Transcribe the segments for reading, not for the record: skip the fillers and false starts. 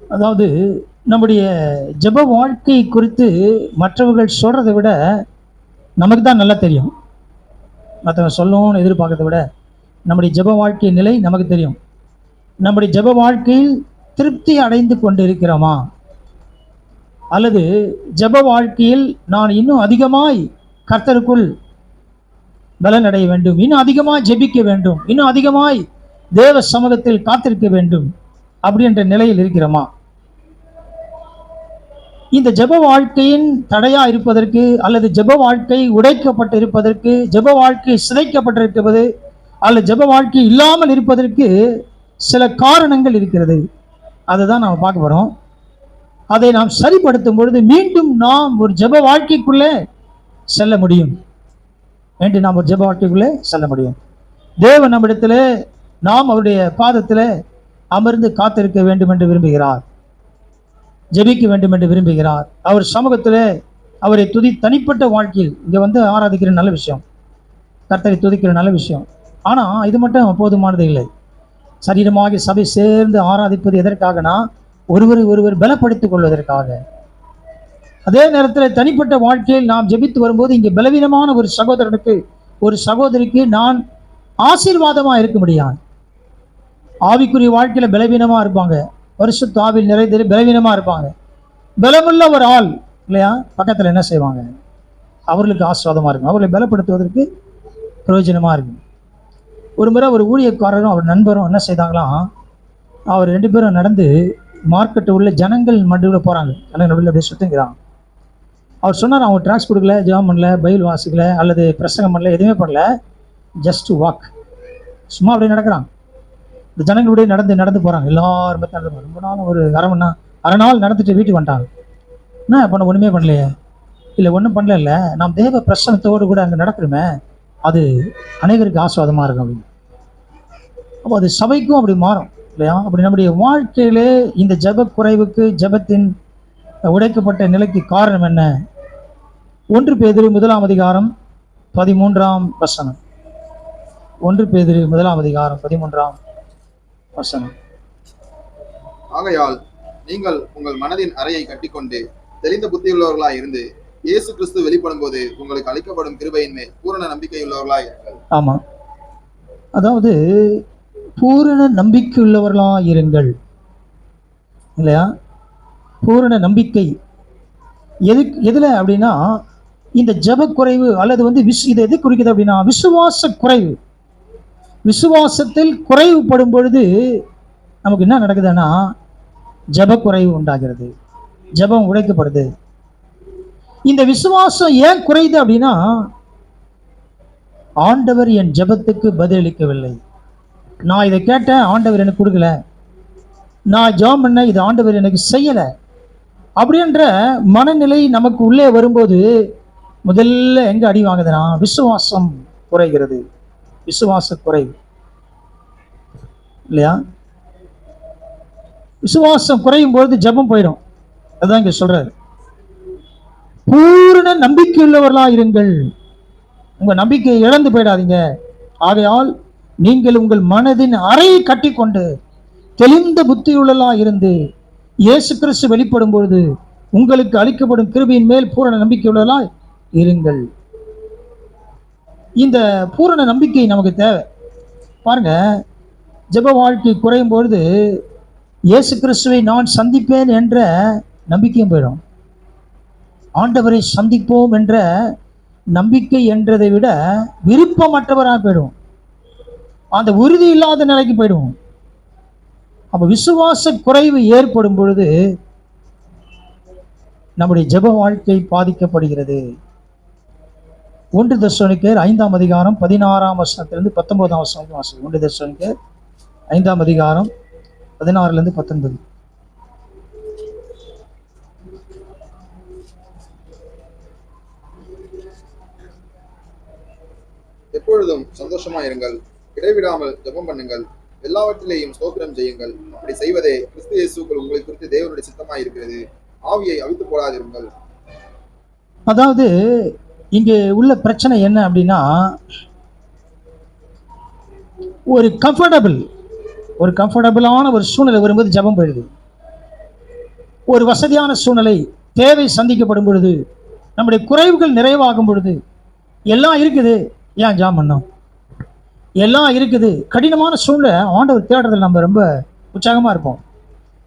அதாவது நம்முடைய ஜெப வாழ்க்கை குறித்து மற்றவர்கள் சொல்றதை விட நமக்கு தான் நல்லா தெரியும். மற்றவங்க சொல்லணும்னு எதிர்பார்க்கறத விட நம்முடைய ஜெப வாழ்க்கை நிலை நமக்கு தெரியும். நம்முடைய ஜெப வாழ்க்கையில் திருப்தி அடைந்து கொண்டு இருக்கிறோமா, அல்லது ஜெப வாழ்க்கையில் நான் இன்னும் அதிகமாய் கர்த்தருக்குள் பலன் அடைய வேண்டும், இன்னும் அதிகமாய் ஜெபிக்க வேண்டும், இன்னும் அதிகமாய் தேவ சமூகத்தில் காத்திருக்க வேண்டும் அப்படின்ற நிலையில் இருக்கிறோமா? இந்த ஜெப வாழ்க்கையின் தடையா இருப்பதற்கு, அல்லது ஜெப வாழ்க்கை உடைக்கப்பட்டு இருப்பதற்கு, ஜெப வாழ்க்கை சிதைக்கப்பட்டிருப்பது, அல்லது ஜெப வாழ்க்கை இல்லாமல் இருப்பதற்கு சில காரணங்கள் இருக்கிறது. அதை தான் நாம் பார்க்க போறோம். அதை நாம் சரிப்படுத்தும் பொழுது மீண்டும் நாம் ஒரு ஜெப வாழ்க்கைக்குள்ளே செல்ல முடியும். மீண்டும் நாம் ஒரு ஜெப வாழ்க்கைக்குள்ளே செல்ல முடியும். தேவன் நம்மிடத்தில் நாம் அவருடைய பாதத்தில் அமர்ந்து காத்திருக்க வேண்டும் என்று விரும்புகிறார், ஜெபிக்க வேண்டும் என்று விரும்புகிறார். அவர் சமூகத்தில் அவரை தனிப்பட்ட வாழ்க்கையில் இங்கே வந்து ஆராதிக்கிற நல்ல விஷயம், கர்த்தரை துதிக்கிற நல்ல விஷயம். ஆனால் இது மட்டும் போதுமானது இல்லை. சரீரமாக சபை சேர்ந்து ஆராதிப்பது எதற்காகனா, ஒருவர் பலப்படுத்திக் கொள்வதற்காக. அதே நேரத்தில் தனிப்பட்ட வாழ்க்கையில் நாம் ஜெபித்து வரும்போது இங்கே பலவீனமான ஒரு சகோதரனுக்கு, ஒரு சகோதரிக்கு நான் ஆசீர்வாதமாக இருக்க முடியாது. ஆவிக்குரிய வாழ்க்கையில் பலவீனமாக இருப்பாங்க, பரிசுத்த ஆவியில் நிறைந்த பலவீனமாக இருப்பாங்க. பலமுள்ள ஒரு ஆள் இல்லையா, பக்கத்தில் என்ன செய்வாங்க, அவர்களுக்கு ஆசீர்வாதமாக இருக்கும், அவர்களை பலப்படுத்துவதற்கு பிரயோஜனமாக இருக்கும். ஒரு முறை ஒரு ஊழியக்காரரும் அவர் நண்பரும் என்ன செய்தாங்களாம், அவர் 2 பேரும் நடந்து மார்க்கெட்டு உள்ள ஜனங்கள் நடுவில் போகிறாங்க, ஜனங்கள் நடுவில் அப்படியே சுற்றுங்கிறாங்க. அவர் சொன்னார், அவங்க ட்ராக்ஸ் கொடுக்கல, ஜெபம் பண்ணல, பைபிள் வாசிக்கல, அல்லது பிரசங்கம் பண்ணல, எதுவுமே பண்ணல, ஜஸ்ட் வாக், சும்மா அப்படியே நடக்கிறாங்க. இந்த ஜனங்களுடைய நடந்து போகிறாங்க, எல்லாரும் நடந்து போகிறாங்க. ரொம்ப நாள் ஒரு அரை நாள் நடந்துட்டு வீட்டுக்கு வந்துட்டாங்க. என்ன பண்ண, ஒன்றுமே பண்ணலையே. இல்லை ஒன்றும் பண்ணல, நாம் தேவ பிரசனத்தோடு கூட அங்கே நடக்கிறோமே, அது அனைவருக்கு ஆசீர்வாதமாக இருக்கும் அப்படின்னு. அப்போ அது சபைக்கும் அப்படி மாறும் இல்லையா? அப்படி நம்முடைய வாழ்க்கையிலே இந்த ஜெப குறைவுக்கு, ஜெபத்தின் உடைக்கப்பட்ட நிலைக்கு காரணம் என்ன? 1 பேதுரு 1 அதிகாரம் 13 வசனம். 1 பேதுரு 1 அதிகாரம் 13 வசனம். ஆகையால் நீங்கள் உங்கள் மனதின் அறையை கட்டிக்கொண்டு தெளிந்த புத்தியுள்ளவர்களாய் இருந்து இயேசு கிறிஸ்து வெளிப்படும் போது உங்களுக்கு அளிக்கப்படும் கிருபையின் மேல் பூரண நம்பிக்கையுள்ளவர்களாய் இருங்கள். ஆமா, அதாவது பூரண நம்பிக்கையுள்ளவர்களாய் இருங்கள் இல்லையா? பூரண நம்பிக்கை எதுல அப்படின்னா, இந்த ஜெப குறைவு அல்லது வந்து இது எது குறிக்குது அப்படின்னா, விசுவாச குறைவு. விசுவாசத்தில் குறைவுபடும் பொழுது நமக்கு என்ன நடக்குதுன்னா, ஜெப குறைவு உண்டாகிறது, ஜெபம் உடைக்கப்படுது. இந்த விசுவாசம் ஏன் குறையுது அப்படின்னா, ஆண்டவர் என் ஜெபத்துக்கு பதிலளிக்கவில்லை. நான் இதை கேட்டேன், ஆண்டவர் எனக்கு கொடுக்கல. நான் ஜெபம் பண்ண, இது ஆண்டவர் எனக்கு செய்யல அப்படின்ற மனநிலை நமக்கு உள்ளே வரும்போது முதல்ல எங்க அடி வாங்குதுன்னா, விசுவாசம் குறைகிறது. விசுவாச குறைவு இல்லையா? விசுவாசம் குறையும் பொழுது ஜெபம் போயிடும். அதான் இங்க சொல்றாரு, பூரண நம்பிக்கையுள்ளவர்களா இருங்கள். உங்க நம்பிக்கையை இழந்து போயிடாதீங்க. ஆகையால் நீங்கள் உங்கள் மனதின் அறையை கட்டிக்கொண்டு தெளிந்த புத்தியுள்ளலா இருந்து இயேசு கிறிஸ்து வெளிப்படும் பொழுது உங்களுக்கு அளிக்கப்படும் கிருபையின் மேல் பூரண நம்பிக்கையுள்ளலா இருங்கள். இந்த பூரண நம்பிக்கை நமக்கு தேவை. பாருங்க, ஜெப வாழ்க்கை குறையும் பொழுது இயேசு கிறிஸ்துவை நான் சந்திப்பேன் என்ற நம்பிக்கையும் போயிடும். ஆண்டவரை சந்திப்போம் என்ற நம்பிக்கை என்றதை விட விருப்பமற்றவராக போயிடும், அந்த உறுதி இல்லாத நிலைக்கு போயிடுவோம். அப்ப விசுவாச குறைவு ஏற்படும் பொழுது நம்முடைய ஜெப வாழ்க்கை பாதிக்கப்படுகிறது. 1 தெசலோனிக்கேயர் 5 அதிகாரம் 16 வசனத்திலிருந்து 19 வசனம் வாசிக்கும். 1 தெசலோனிக்கேயர் 5 அதிகாரம் 16 19. எப்பொழுதும் சந்தோஷமா இருங்கள், இடைவிடாமல் ஜெபம் பண்ணுங்கள், எல்லாவற்றிலேயும் ஸ்தோத்திரம் செய்யுங்கள். அப்படி செய்வதே கிறிஸ்து இயேசுக்குள் உங்களை குறித்து தேவனுடைய சித்தமாய் இருக்கிறது. ஆவியை அவித்து போடாதிருங்கள். அதாவது இங்கே உள்ள பிரச்சனை என்ன அப்படின்னா, ஒரு கம்ஃபர்டபுளான ஒரு சூழ்நிலை வரும்போது ஜெபம் போயிடுது. ஒரு வசதியான சூழ்நிலை, தேவை சந்திக்கப்படும் பொழுது, நம்முடைய குறைவுகள் நிறைவாகும் பொழுது, எல்லாம் இருக்குது, ஏன் ஜாம் பண்ணோம்? எல்லாம் இருக்குது, கடினமான சூழ்நிலை, ஆண்டவர் தேடுறதுல நம்ம ரொம்ப உற்சாகமாக இருப்போம்.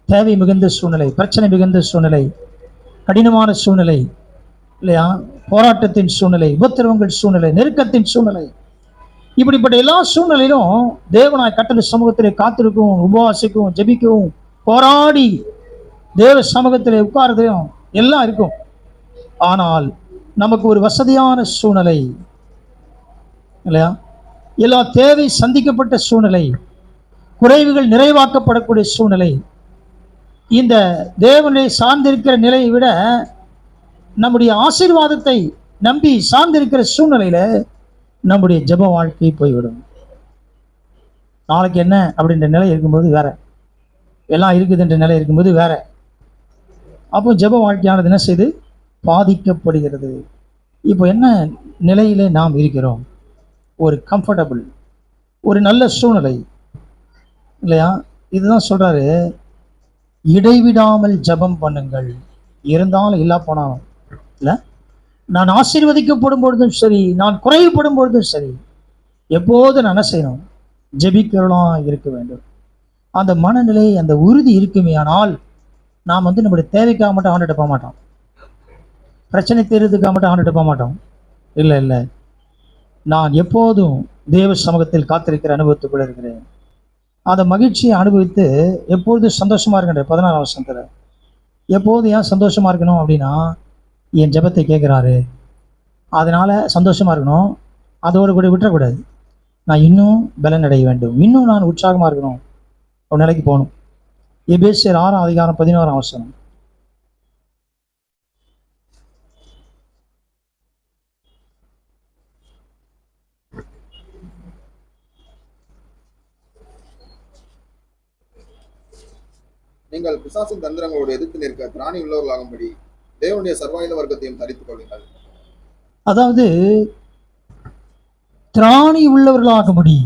தேவை மிகுந்த சூழ்நிலை, பிரச்சனை மிகுந்த சூழ்நிலை, கடினமான சூழ்நிலை இல்லையா, போராட்டத்தின் சூழ்நிலை, உபத்திரவங்கள் சூழ்நிலை, நெருக்கத்தின் சூழ்நிலை, இப்படிப்பட்ட எல்லா சூழ்நிலையிலும் தேவனாய் கட்டளை சமூகத்திலே காத்திருக்கும், உபவாசிக்கும், ஜெபிக்கவும், போராடி தேவ சமூகத்திலே உட்கார்றதையும் எல்லாம் இருக்கும். ஆனால் நமக்கு ஒரு வசதியான சூழ்நிலை இல்லையா, எல்லா தேவை சந்திக்கப்பட்ட சூழ்நிலை, குறைவுகள் நிறைவாக்கப்படக்கூடிய சூழ்நிலை, இந்த தேவனை சார்ந்திருக்கிற நிலையை விட நம்முடைய ஆசீர்வாதத்தை நம்பி சார்ந்திருக்கிற சூழ்நிலையில நம்முடைய ஜெப வாழ்க்கை போய்விடும். நாளைக்கு என்ன அப்படின்ற நிலை இருக்கும்போது வேற, எல்லாம் இருக்குதுன்ற நிலை இருக்கும்போது வேற. அப்போ ஜெப வாழ்க்கையானது என்ன செய்து பாதிக்கப்படுகிறது. இப்போ என்ன நிலையிலே நாம் இருக்கிறோம்? ஒரு கம்ஃபர்டபுள், ஒரு நல்ல சூழ்நிலை இல்லையா. இதுதான் சொல்றாரு, இடைவிடாமல் ஜெபம் பண்ணுங்கள். இருந்தாலும் இல்லா போனாலும் இல்லை, நான் ஆசீர்வதிக்கப்படும் பொழுதும் சரி, நான் குறைவுபடும் பொழுதும் சரி, எப்போது நான் என்ன செய்யணும்? ஜெபிக்கிறவளாக இருக்க வேண்டும். அந்த மனநிலை, அந்த உறுதி இருக்குமே ஆனால் நாம் நம்முடைய தேவைக்காக மட்டும் ஆண்டுட்டு போக மாட்டோம், பிரச்சனை தீர்றதுக்காக மட்டும் ஆண்டுட்டு போக மாட்டோம். இல்லை இல்லை, நான் எப்போதும் தேவ சமூகத்தில் காத்திருக்கிற அனுபவத்துக்குள்ள இருக்கிறேன். அந்த மகிழ்ச்சியை அனுபவித்து எப்பொழுதும் சந்தோஷமா இருக்கின்ற 16ஆம் வசனத்தில் எப்போது ஏன் சந்தோஷமா இருக்கணும் அப்படின்னா, என் ஜெபத்தை கேட்குறாரு, அதனால சந்தோஷமா இருக்கணும். அதோடு கூட விட்டுறக்கூடாது, நான் இன்னும் பலன் அடைய வேண்டும், இன்னும் நான் உற்சாகமாக இருக்கணும், ஒரு நிலைக்கு போகணும். எபேசியர் 6ஆம் அதிகாரம் 11ஆம் வசனம். நீங்கள் பிசாசின் தந்திரங்களோடு எதிர்த்து நிற்க திராணி உள்ளவர்களாகும்படி தேவனுடைய சர்வாயுத வர்க்கத்தையும் தரித்துக் கொள்ளுங்கள். அதாவது திராணி உள்ளவர்களாகும்படி,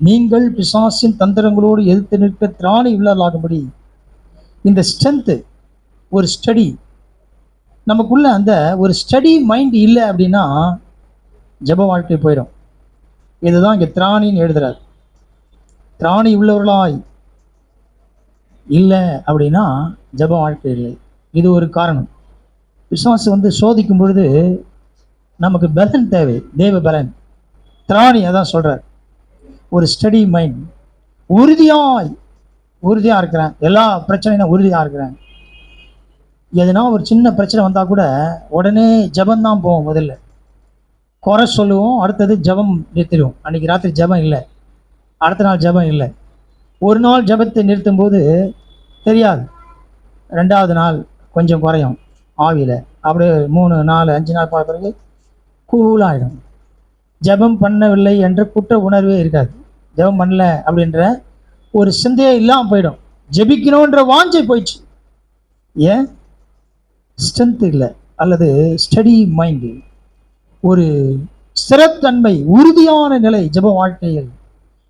நீங்கள் பிசாசின் தந்திரங்களோடு எதிர்த்து நிற்க திராணி உள்ளவர்களாகும்படி, இந்த ஸ்ட்ரென்த்து, ஒரு ஸ்டடி நமக்குள்ள, அந்த ஒரு ஸ்டடி மைண்ட் இல்லை அப்படின்னா ஜெப வாழ்க்கை போயிடும். இதுதான் இங்கே திராணின்னு எழுதுறார். திராணி உள்ளவர்களாய் இல்லை அப்படின்னா ஜெப வாழ்க்கை இல்லை. இது ஒரு காரணம். பிசாசு சோதிக்கும் பொழுது நமக்கு பலன் தேவை, தேவ பலன். திராணி அதான் சொல்றார், ஒரு ஸ்டடி மைண்ட், உறுதியாக இருக்கிறேன், எல்லா பிரச்சனையும் உறுதியாக இருக்கிறேன். எதுனா ஒரு சின்ன பிரச்சனை வந்தால் கூட உடனே ஜபம்தான் போவோம். முதல்ல குறை சொல்லுவோம், அடுத்தது ஜபம் நிறுத்திடுவோம். அன்றைக்கி ராத்திரி ஜபம் இல்லை, அடுத்த நாள் ஜபம் இல்லை. ஒரு நாள் ஜபத்தை நிறுத்தும் போது தெரியாது, ரெண்டாவது நாள் கொஞ்சம் குறையும் ஆவியில், அப்படியே 3 4 5 நாள் போன பிறகு கூலாகிடும். ஜபம் பண்ணவில்லை என்ற குற்ற உணர்வே இருக்காது. ஜபம் பண்ணல அப்படின்ற ஒரு சிந்தையே இல்லாமல் போயிடும். ஜபிக்கணுன்ற வாஞ்சை போயிடுச்சு. ஏன்? ஸ்ட்ரென்த் இல்லை, அல்லது ஸ்டடி மைண்டு, ஒரு ஸ்திரத்தன்மை, உறுதியான நிலை ஜெப வாழ்க்கையில்.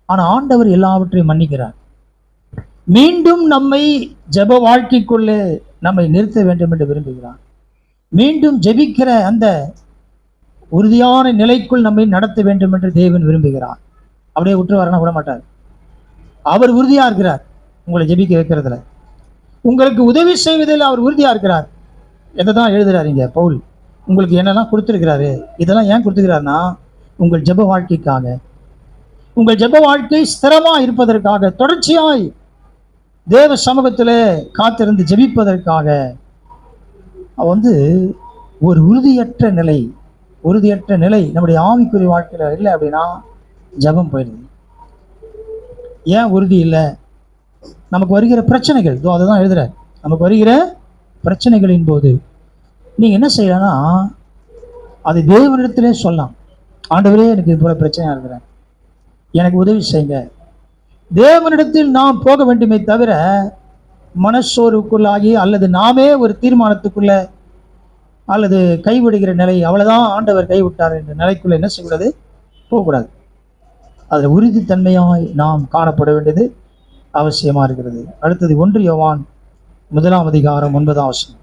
ஆனால் ஆண்டவர் எல்லாவற்றையும் மன்னிக்கிறார். மீண்டும் நம்மை ஜெப வாழ்க்கைக்குள்ளே நம்மை நிறுத்த வேண்டும் என்று விரும்புகிறார். மீண்டும் ஜெபிக்கிற அந்த உறுதியான நிலைக்குள் நம்மை நடத்த வேண்டும் என்று தேவன் விரும்புகிறார். அப்படியே விட்டு வரனா விட மாட்டார். அவர் உறுதியாக இருக்கிறார் உங்களை ஜெபிக்க வைக்கிறதுல, உங்களுக்கு உதவி செய்வதில் அவர் உறுதியாக இருக்கிறார். எதை தான் எழுதுறாரு இங்கே பவுல், உங்களுக்கு என்னெல்லாம் கொடுத்துருக்கிறாரு. இதெல்லாம் ஏன் கொடுத்துக்கிறாருன்னா, உங்கள் ஜெப வாழ்க்கைக்காக, உங்கள் ஜெப வாழ்க்கை ஸ்திரமாக இருப்பதற்காக, தொடர்ச்சியாய் தேவ சமூகத்தில் காத்திருந்து ஜெபிப்பதற்காக. ஒரு உறுதியற்ற நிலை நம்முடைய ஆவிக்குரிய வாழ்க்கையில் இல்லை அப்படின்னா ஜெபம் போயிடுது. ஏன் உறுதி இல்லை? நமக்கு வருகிற பிரச்சனைகள், அதை தான் எழுதுற, நமக்கு வருகிற பிரச்சனைகளின் போது நீங்கள் என்ன செய்யலாம்னா, அது தேவனிடத்திலே சொல்லலாம். ஆண்டவரே, எனக்கு இது போல பிரச்சனையாக இருக்கிறேன், எனக்கு உதவி செய்யுங்க. தேவனிடத்தில் நாம் போக வேண்டுமே தவிர மனசோர்வுக்குள்ளாகி அல்லது நாமே ஒரு தீர்மானத்துக்குள்ள அல்லது கைவிடுகிற நிலை, அவ்வளோதான் ஆண்டவர் கைவிட்டார் என்ற நிலைக்குள்ள என்ன செய்யக்கூடாது, போகக்கூடாது. அதில் உறுதித்தன்மையாய் நாம் காணப்பட வேண்டியது அவசியமாக இருக்கிறது. அடுத்தது 1 யோவான் முதலாம் அதிகாரம் 9ஆம் வசனம்.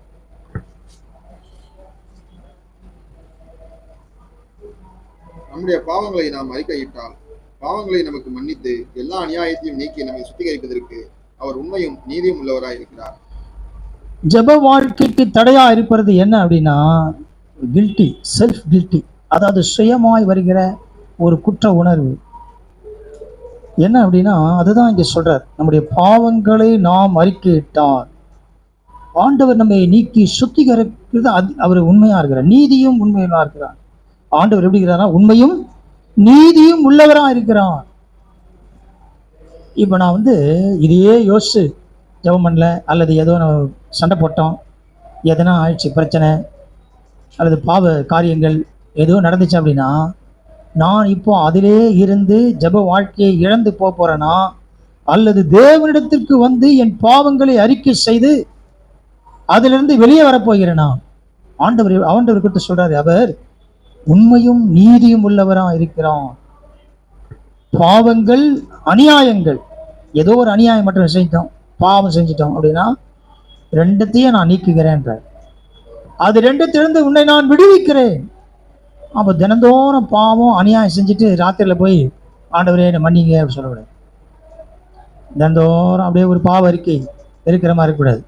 நம்முடைய பாவங்களை நாம் அறிக்கையிட்டால் பாவங்களை நமக்கு மன்னித்து எல்லா அநியாயத்தையும் நீக்கி நம்மை சுத்திகரிப்பதற்கு அவர் உண்மையும் நீதியும் உள்ளவராய் இருக்கிறார். ஜெப வாழ்க்கைக்கு தடையா இருப்பது என்ன அப்படின்னா, கில்ட்டி, செல்ஃப் கில்ட்டி, அதாவது சுயமாய் வருகிற ஒரு குற்ற உணர்வு. என்ன அப்படின்னா, அதுதான் இங்க சொல்றார், நம்முடைய பாவங்களை நாம் அறிக்கையிட்டால் ஆண்டவர் நம்மை நீக்கி சுத்திகரிக்கிறது. அவர் உண்மையா இருக்கிறார், நீதியும் உண்மையா இருக்கிறார். ஆண்டவர் எப்படி இருக்கிறாரா, உண்மையும் நீதியும் உள்ளவரா இருக்கிறார். இப்போ நான் இதையே யோசிச்சு ஜெபம் பண்ணல, அல்லது ஏதோ நான் சண்டை போட்டோம், எதனா ஆயிடுச்சு பிரச்சனை, அல்லது பாவ காரியங்கள் ஏதோ நடந்துச்சு அப்படின்னா, நான் இப்போ அதிலே இருந்து ஜெப வாழ்க்கையை இழந்து போறேனா, அல்லது தேவனிடத்திற்கு என் பாவங்களை அறிக்கை செய்து அதிலிருந்து வெளியே வரப்போகிறேனா? ஆண்டவர் குறித்து சொல்றாரு, அவர் உண்மையும் நீதியும் உள்ளவரா இருக்கிறான். பாவங்கள், அநியாயங்கள், ஏதோ ஒரு அநியாயம் மட்டும் செஞ்சிட்டோம், பாவம் செஞ்சிட்டோம் அப்படின்னா ரெண்டத்தையும் நான் நீக்குகிறேன்றார். அது ரெண்டத்திலிருந்து உன்னை நான் விடுவிக்கிறேன். அப்போ தினந்தோறும் பாவம் அநியாயம் செஞ்சுட்டு ராத்திரியில் போய் ஆண்டவரே என்னை மன்னிங்க அப்படின்னு சொல்லக்கூடாது. தினந்தோறும் அப்படியே ஒரு பாவ அறிக்கை இருக்கிற மாதிரி இருக்கக்கூடாது.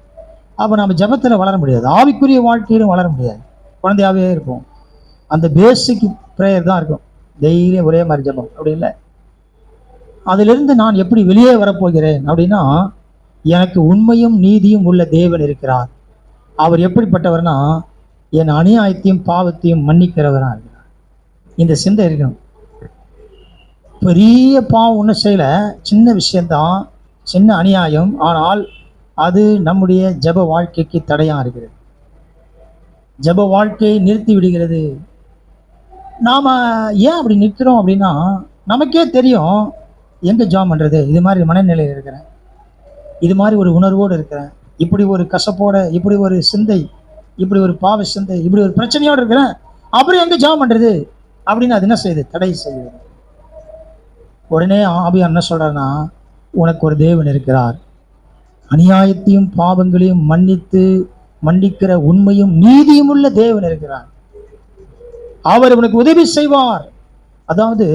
அப்போ நம்ம ஜபத்தில் வளர முடியாது, ஆவிக்குரிய வாழ்க்கையிலும் வளர முடியாது, குழந்தையாகவே இருப்போம். அந்த பேசிக் ப்ரேயர் தான் இருக்கும், டெய்லியும் ஒரே மாதிரி ஜபம் அப்படி இல்லை. அதிலிருந்து நான் எப்படி வெளியே வரப்போகிறேன் அப்படின்னா, எனக்கு உண்மையும் நீதியும் உள்ள தேவன் இருக்கிறார். அவர் எப்படிப்பட்டவர்னா, என் அநியாயத்தையும் பாவத்தையும் மன்னிக்கிறவரா இருக்கிறார். இந்த சிந்தை இருக்கணும். பெரிய பாவம் ஒன்றும் செய்யல, சின்ன விஷயம்தான், சின்ன அநியாயம், ஆனால் அது நம்முடைய ஜெப வாழ்க்கைக்கு தடையா இருக்கிறது, ஜெப வாழ்க்கையை நிறுத்தி விடுகிறது. நாம் ஏன் அப்படி நிற்கிறோம் அப்படின்னா, நமக்கே தெரியும் எங்கே ஜெபம் பண்ணுறது, இது மாதிரி மனநிலையில் இருக்கிறேன், இது மாதிரி ஒரு உணர்வோடு இருக்கிறேன், இப்படி ஒரு கசப்போட, இப்படி ஒரு சிந்தை, இப்படி ஒரு பாவ சிந்தை, இப்படி ஒரு பிரச்சனையோடு இருக்கிறேன், அப்புறம் எங்கே ஜெபம் பண்ணுறது அப்படின்னு அது என்ன செய்யுது, தடை செய்யுது. உடனே ஆவியார் என்ன சொல்கிறாருன்னா, உனக்கு ஒரு தேவன் இருக்கிறார், அநியாயத்தையும் பாவங்களையும் மன்னிக்கிற உண்மையும் நீதியும் உள்ள தேவன் இருக்கிறார், அவர் உனக்கு உதவி செய்வார். அதாவது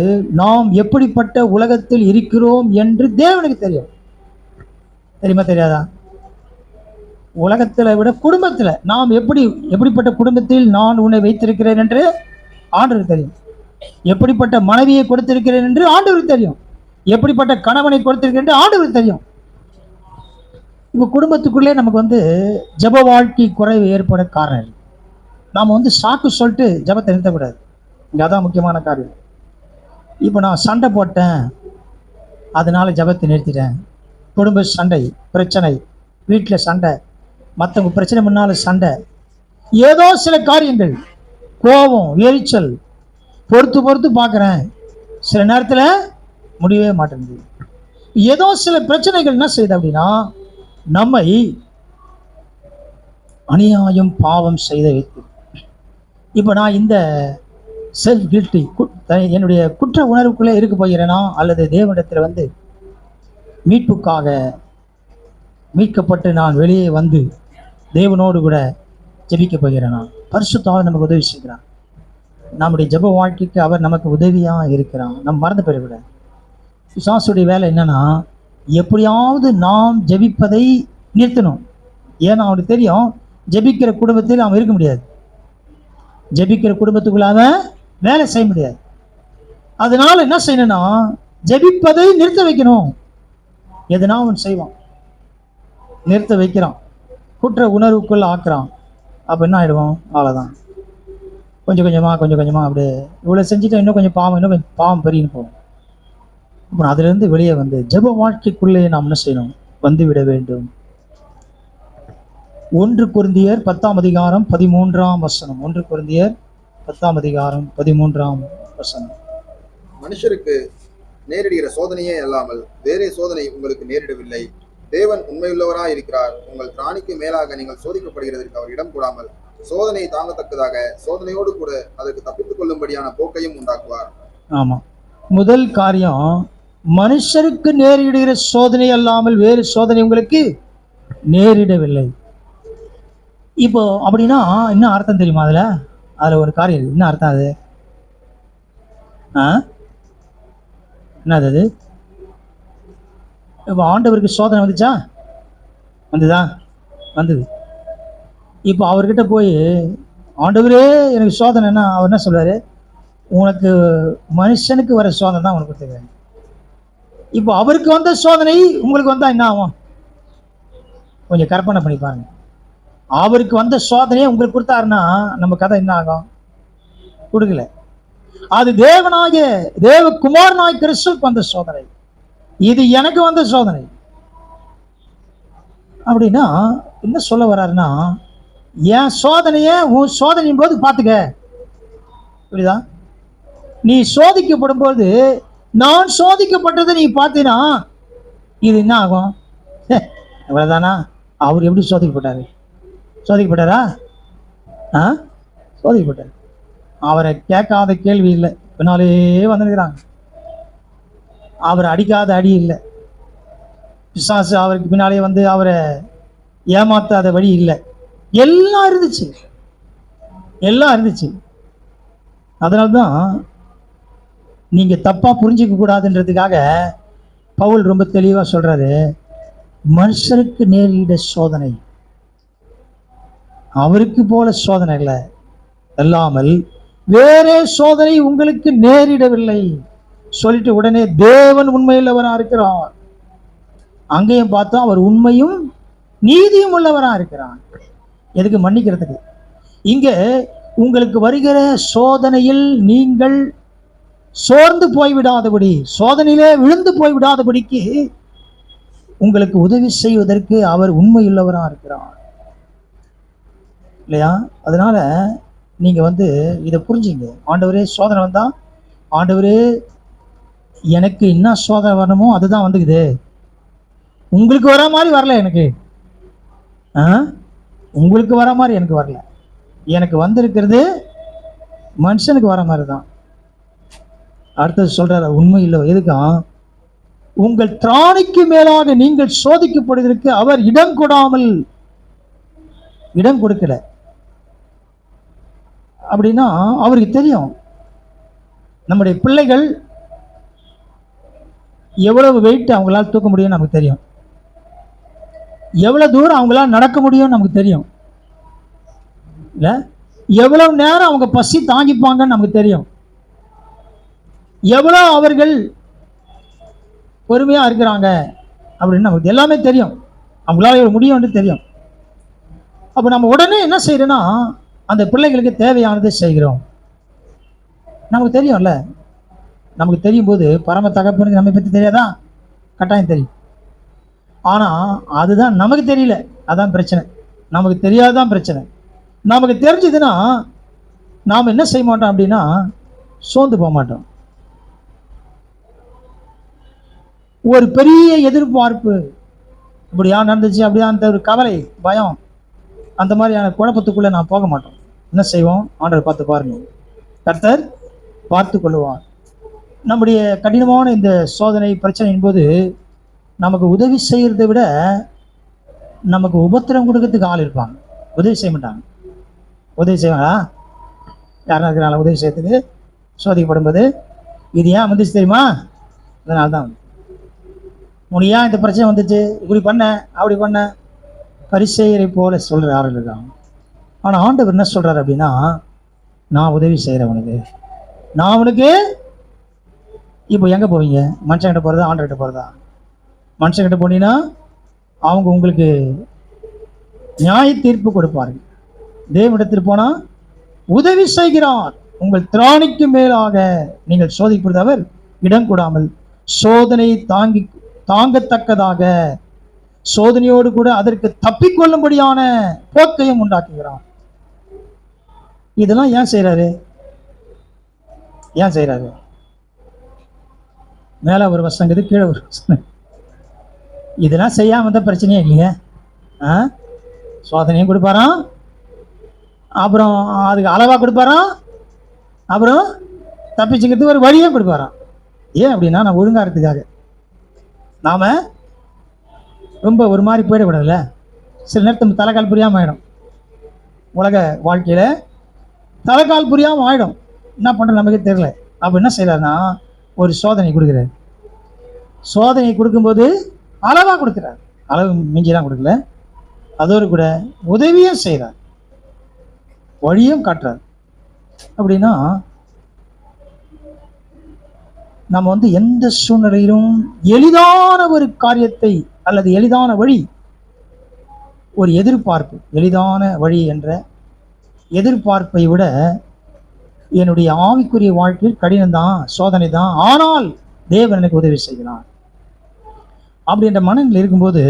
நாம் எப்படிப்பட்ட உலகத்தில் இருக்கிறோம் என்று தேவனுக்கு தெரியும். தெரியுமா தெரியாதா? உலகத்தில் விட குடும்பத்தில் நாம் எப்படிப்பட்ட குடும்பத்தில் நான் உன்னை வைத்திருக்கிறேன் என்று ஆண்டவருக்கு தெரியும். எப்படிப்பட்ட மனைவியை கொடுத்திருக்கிறேன் என்று ஆண்டவருக்கு தெரியும். எப்படிப்பட்ட கணவனை கொடுத்திருக்கிறேன் என்று ஆண்டவருக்கு தெரியும். இப்போ குடும்பத்துக்குள்ளே நமக்கு ஜப வாழ்க்கை குறைவு ஏற்பட காரணம். நாம் சாக்கு சொல்லிட்டு ஜபத்தை நிறுத்தக்கூடாது. இங்கே அதான் முக்கியமான காரியம். இப்போ நான் சண்டை போட்டேன், அதனால ஜபத்தை நிறுத்திட்டேன். குடும்ப சண்டை, பிரச்சனை, வீட்டில் சண்டை, மற்றவங்க பிரச்சனை முன்னால் சண்டை, ஏதோ சில காரியங்கள், கோபம், எரிச்சல், பொறுத்து பார்க்குறேன், சில நேரத்தில் முடியவே மாட்டேங்குது. ஏதோ சில பிரச்சனைகள் என்ன செய்யுது அப்படின்னா, நம்மை அநியாயம் பாவம் செய்த வைத்து. இப்போ நான் இந்த செல்ஃப் கில்ட்டி, என்னுடைய குற்ற உணர்வுக்குள்ளே இருக்க போகிறேனா, அல்லது தேவனிடத்தில் மீட்புக்காக மீட்கப்பட்டு நான் வெளியே தேவனோடு கூட ஜெபிக்க போகிறேனா? பரிசுத்த ஆவியானவர் நமக்கு உதவி செய்கிறார். நம்முடைய ஜெப வாழ்க்கைக்கு அவர் நமக்கு உதவியாக இருக்கிறான். நம்ம மறந்து போயிடக்கூடாது. பிசாசுடைய வேலை என்னன்னா, எப்படியாவது நாம் ஜெபிப்பதை நிறுத்தணும். ஏன்னா அவனுக்கு தெரியும், ஜெபிக்கிற குடும்பத்தில் அவன் இருக்க முடியாது, ஜெபிக்கிற குடும்பத்துக்குள்ள அவன் வேலை செய்ய முடியாது. அதனால என்ன செய்யணும்னா, ஜெபிப்பதை நிறுத்த வைக்கணும். எதுனா அவன் செய்வான், நிறுத்த வைக்கிறான், குற்ற உணர்வுக்குள்ள ஆக்குறான். அப்போ என்ன ஆகிடுவோம், அவ்வளோதான். கொஞ்சம் கொஞ்சமாக அப்படியே இவ்வளோ செஞ்சுட்டு இன்னும் கொஞ்சம் பாவம் பெரியன்னு போகும். அப்புறம் அதிலிருந்து வெளியே ஜெப வாழ்க்கைக்குள்ளே நாம் என்ன செய்யணும், விட வேண்டும். 1 கொரிந்தியர் 10ஆம் அதிகாரம் 13ஆம் வசனம். 1 கொரிந்தியர் 10ஆம் அதிகாரம் 13ஆம் வசனம். மனுஷருக்கு நேரிடுகிற சோதனையே அல்லாமல் வேறே சோதனை உங்களுக்கு நேரிடவில்லை. தேவன் உண்மையுள்ளவராய் இருக்கிறார். உங்கள் திராணிக்கு மேலாக நீங்கள் சோதிக்கப்படுகிறதற்கு அவர் இடம் கூடாமல் சோதனையை தாங்கத்தக்கதாக சோதனையோடு கூட அதற்கு தப்பித்துக் கொள்ளும்படியான போக்கையும் உண்டாக்குவார். ஆமா, முதல் காரியம், மனுஷருக்கு நேரிடுகிற சோதனை அல்லாமல் வேறு சோதனை உங்களுக்கு நேரிடவில்லை. இப்போ அப்படின்னா என்ன அர்த்தம் தெரியுமா? அதில் ஒரு காரியம் இருக்கு. என்ன அர்த்தம் அது? ஆ என்னது அது? இப்போ ஆண்டவருக்கு சோதனை வந்துச்சா? வந்துதா? வந்தது. இப்போ அவர்கிட்ட போய், ஆண்டவரே எனக்கு சோதனைன்னா அவர் என்ன சொல்றாரு? உனக்கு மனுஷனுக்கு வர சோதனை தான் உனக்கு கொடுத்துருக்காரு. இப்போ அவருக்கு வந்த சோதனை உங்களுக்கு வந்தா என்ன ஆகும்? கொஞ்சம் கற்பனை பண்ணி பாருங்க. அவருக்கு வந்த சோதனையை உங்களுக்கு கொடுத்தாருன்னா நம்ம கதை என்ன ஆகும்? கொடுக்கல. அது தேவனாகிய தேவகுமாரனாய் கிறிஸ்துவுக்கு வந்த சோதனை. இது எனக்கு வந்த சோதனை. அப்படின்னா என்ன சொல்ல வர்றாருன்னா, என் சோதனைய உன் சோதனையின் போது பார்த்துக்க. புரியுதா? நீ சோதிக்கப்படும் போது நான் சோதிக்கப்பட்டதை நீ பார்த்தீனா இது என்ன ஆகும்? இவ்வளவுதானா? அவர் எப்படி சோதிக்கப்பட்டாரு? சோதிக்கப்பட்டாரா? ஆ சோதிக்கப்பட்டார். அவரை கேட்காத கேள்வி இல்லை, பின்னாலே வந்துருக்கிறாங்க. அவரை அடிக்காத அடி இல்லை, பிசாசு அவருக்கு பின்னாலே வந்து அவரை ஏமாத்தாத வழி இல்லை. எல்லாம் இருந்துச்சு, எல்லாம் இருந்துச்சு. அதனால்தான் நீங்க தப்பா புரிஞ்சிக்க கூடாதுன்றதுக்காக பவுல் ரொம்ப தெளிவா சொல்றாரு, மனுஷருக்கு நேரிட சோதனை அவருக்கு போல சோதனைகளை அல்லாமல் வேறே சோதனை உங்களுக்கு நேரிடவில்லை சொல்லிட்டு உடனே தேவன் உண்மையுள்ளவரா இருக்கிறார். அங்கேயும் பார்த்தா அவர் உண்மையும் நீதியும் உள்ளவரா இருக்கிறார். எதுக்கு? மன்னிக்கிறதுக்கு. இங்க உங்களுக்கு வருகிற சோதனையில் நீங்கள் சோர்ந்து போய்விடாதபடி, சோதனையிலே விழுந்து போய்விடாதபடிக்கு உங்களுக்கு உதவி செய்வதற்கு அவர் உண்மையுள்ளவரா இருக்கிறார் இல்லையா? அதனால நீங்க இதை புரிஞ்சுங்க. ஆண்டவரே சோதனை வந்தா, ஆண்டவரே எனக்கு என்ன சோதனை வரணுமோ அதுதான் வந்துக்குது, உங்களுக்கு வர மாதிரி வரல எனக்கு. உங்களுக்கு வர மாதிரி எனக்கு வரல. எனக்கு வந்திருக்கிறது மனுஷனுக்கு வர மாதிரி தான். அடுத்தது சொல்றாரு உண்மை இல்லை. எதுக்கும்? உங்கள் திராணிக்கு மேலாக நீங்கள் சோதிக்கப்படுவதற்கு அவர் இடம் கொடாமல், இடம் கொடுக்கல. அப்படின்னா அவருக்கு தெரியும் நம்முடைய பிள்ளைகள் எவ்வளவு வெயிட் அவங்களால தூக்க முடியும் நமக்கு தெரியும், எவ்வளவு தூரம் அவங்களால நடக்க முடியும் நமக்கு தெரியும் இல்ல, எவ்வளவு நேரம் அவங்க பசி தாங்கிப்பாங்கன்னு நமக்கு தெரியும், எவ்வளவு அவர்கள் பொறுமையா இருக்கிறாங்க அப்படின்னு நமக்கு எல்லாமே தெரியும். அவங்களால முடியும்னு தெரியும். அப்ப நம்ம உடனே என்ன செய்யறோம்னா அந்த பிள்ளைகளுக்கு தேவையானதை செய்கிறோம். நமக்கு தெரியும்ல. நமக்கு தெரியும் போது பரம தகப்பனுக்கு நம்மை பற்றி தெரியாதா? கட்டாயம் தெரியும். ஆனா அதுதான் நமக்கு தெரியல, அதான் பிரச்சனை. நமக்கு தெரியாதான் பிரச்சனை. நமக்கு தெரிஞ்சதுன்னா நாம் என்ன செய்ய மாட்டோம் அப்படின்னா சோர்ந்து போக மாட்டோம். ஒரு பெரிய எதிர்பார்ப்பு, இப்படியா நடந்துச்சு அப்படியா, அந்த ஒரு கவலை, பயம், அந்த மாதிரியான குழப்பத்துக்குள்ள நான் போக மாட்டோம். என்ன செய்வோம்? ஆண்டவர் பார்த்து பாருங்க, கர்த்தர் பார்த்து கொள்ளுவார். நம்முடைய கடினமான இந்த சோதனை பிரச்சனையின் போது நமக்கு உதவி செய்யறதை விட நமக்கு உபத்திரம் கொடுக்கறதுக்கு ஆள் இருப்பாங்க. உதவி செய்ய மாட்டாங்க. உதவி செய்வாங்களா? யாரா இருக்கிறாங்களா உதவி செய்யறதுக்கு? சோதிக்கப்படும் போது இது ஏன் வந்துச்சு தெரியுமா? அதனால தான் உனக்கு ஏன் இந்த பிரச்சனை வந்துச்சு, இப்படி பண்ண அப்படி பண்ண பரிசெயரை போல சொல்கிற ஆள் இருக்காங்க. ஆனால் ஆண்டவர் என்ன சொல்கிறார் அப்படின்னா, நான் உதவி செய்கிறவனுக்கு, நான் உனக்கு. இப்போ எங்கே போவீங்க? மனுஷன்கிட்ட போகிறதா ஆண்டர்கிட்ட போகிறதா? மனுஷன்கிட்ட போனீங்கன்னா அவங்க உங்களுக்கு நியாய தீர்ப்பு கொடுப்பார்கள். தேவனிடத்தில் போனால் உதவி செய்கிறார். உங்கள் திராணிக்கு மேலாக நீங்கள் சோதிக்கப்படுவது அவர் இடம் கூடாமல் சோதனை தாங்கத்தக்கதாக சோதனையோடு கூட அதற்கு தப்பிக்கொள்ளும்படியான போக்கையும் உண்டாக்குகிறார். இதெல்லாம் ஏன் செய்யறாரு? ஏன் செய்யறாரு? மேல ஒரு வசனங்குது, கீழே ஒரு வசனம். இதெல்லாம் செய்யாம வந்த பிரச்சனையே இல்லைங்க. சோதனையும் கொடுப்பாராம், அப்புறம் அதுக்கு அளவா கொடுப்பாராம், அப்புறம் தப்பிச்சுக்கிறதுக்கு ஒரு வழியும் கொடுப்பாராம். ஏன் அப்படின்னா நான் ஒழுங்காகிறதுக்காக. நாம ரொம்ப ஒரு மாதிரி போயிடக்கூடாதுல்ல. சில நேரத்துக்கு தலைக்கால் புரியாமல் ஆகிடும். உலக வாழ்க்கையில தலைக்கால் புரியாமல் ஆயிடும். என்ன பண்ணுறது நமக்கு தெரியல. அப்போ என்ன செய்யறாருன்னா ஒரு சோதனை கொடுக்குறாரு. சோதனை கொடுக்கும்போது அளவாக கொடுக்குறாரு. அளவு மிஞ்சிலாம் கொடுக்கல, அதோடு கூட உதவியும் செய்கிறார், வழியும் காட்டுறார். அப்படின்னா நம்ம எந்த சூழ்நிலையிலும் எளிதான ஒரு காரியத்தை அல்லது எளிதான வழி, ஒரு எதிர்பார்ப்பு, எளிதான வழி என்ற எதிர்பார்ப்பை விட என்னுடைய ஆவிக்குரிய வாழ்க்கையில் கடினம்தான், சோதனை தான், ஆனால் தேவன் எனக்கு உதவி செய்கிறார் அப்படின்ற மனநிலை இருக்கும்போது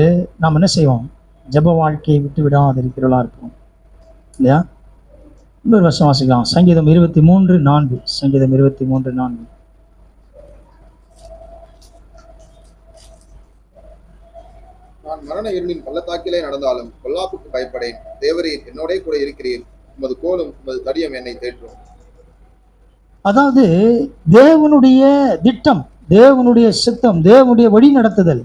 நாம் என்ன செய்வோம்? ஜெப வாழ்க்கையை விட்டு விடாதிருக்கிறவர்களா இருப்போம் இல்லையா? இன்னொரு வருஷம் வாசிக்கலாம். சங்கீதம் 23:4. சங்கீதம் 23:4. நான் மரண இருளின் பள்ளத்தாக்கிலே நடந்தாலும் பொல்லாப்புக்கு பயப்படேன். தேவரீர் என்னோட கூட இருக்கிறீர். உமது கோலும் உமது தடியும் என்னை தேற்றும். அதாவது தேவனுடைய திட்டம், தேவனுடைய சித்தம், தேவனுடைய வழி நடத்துதல்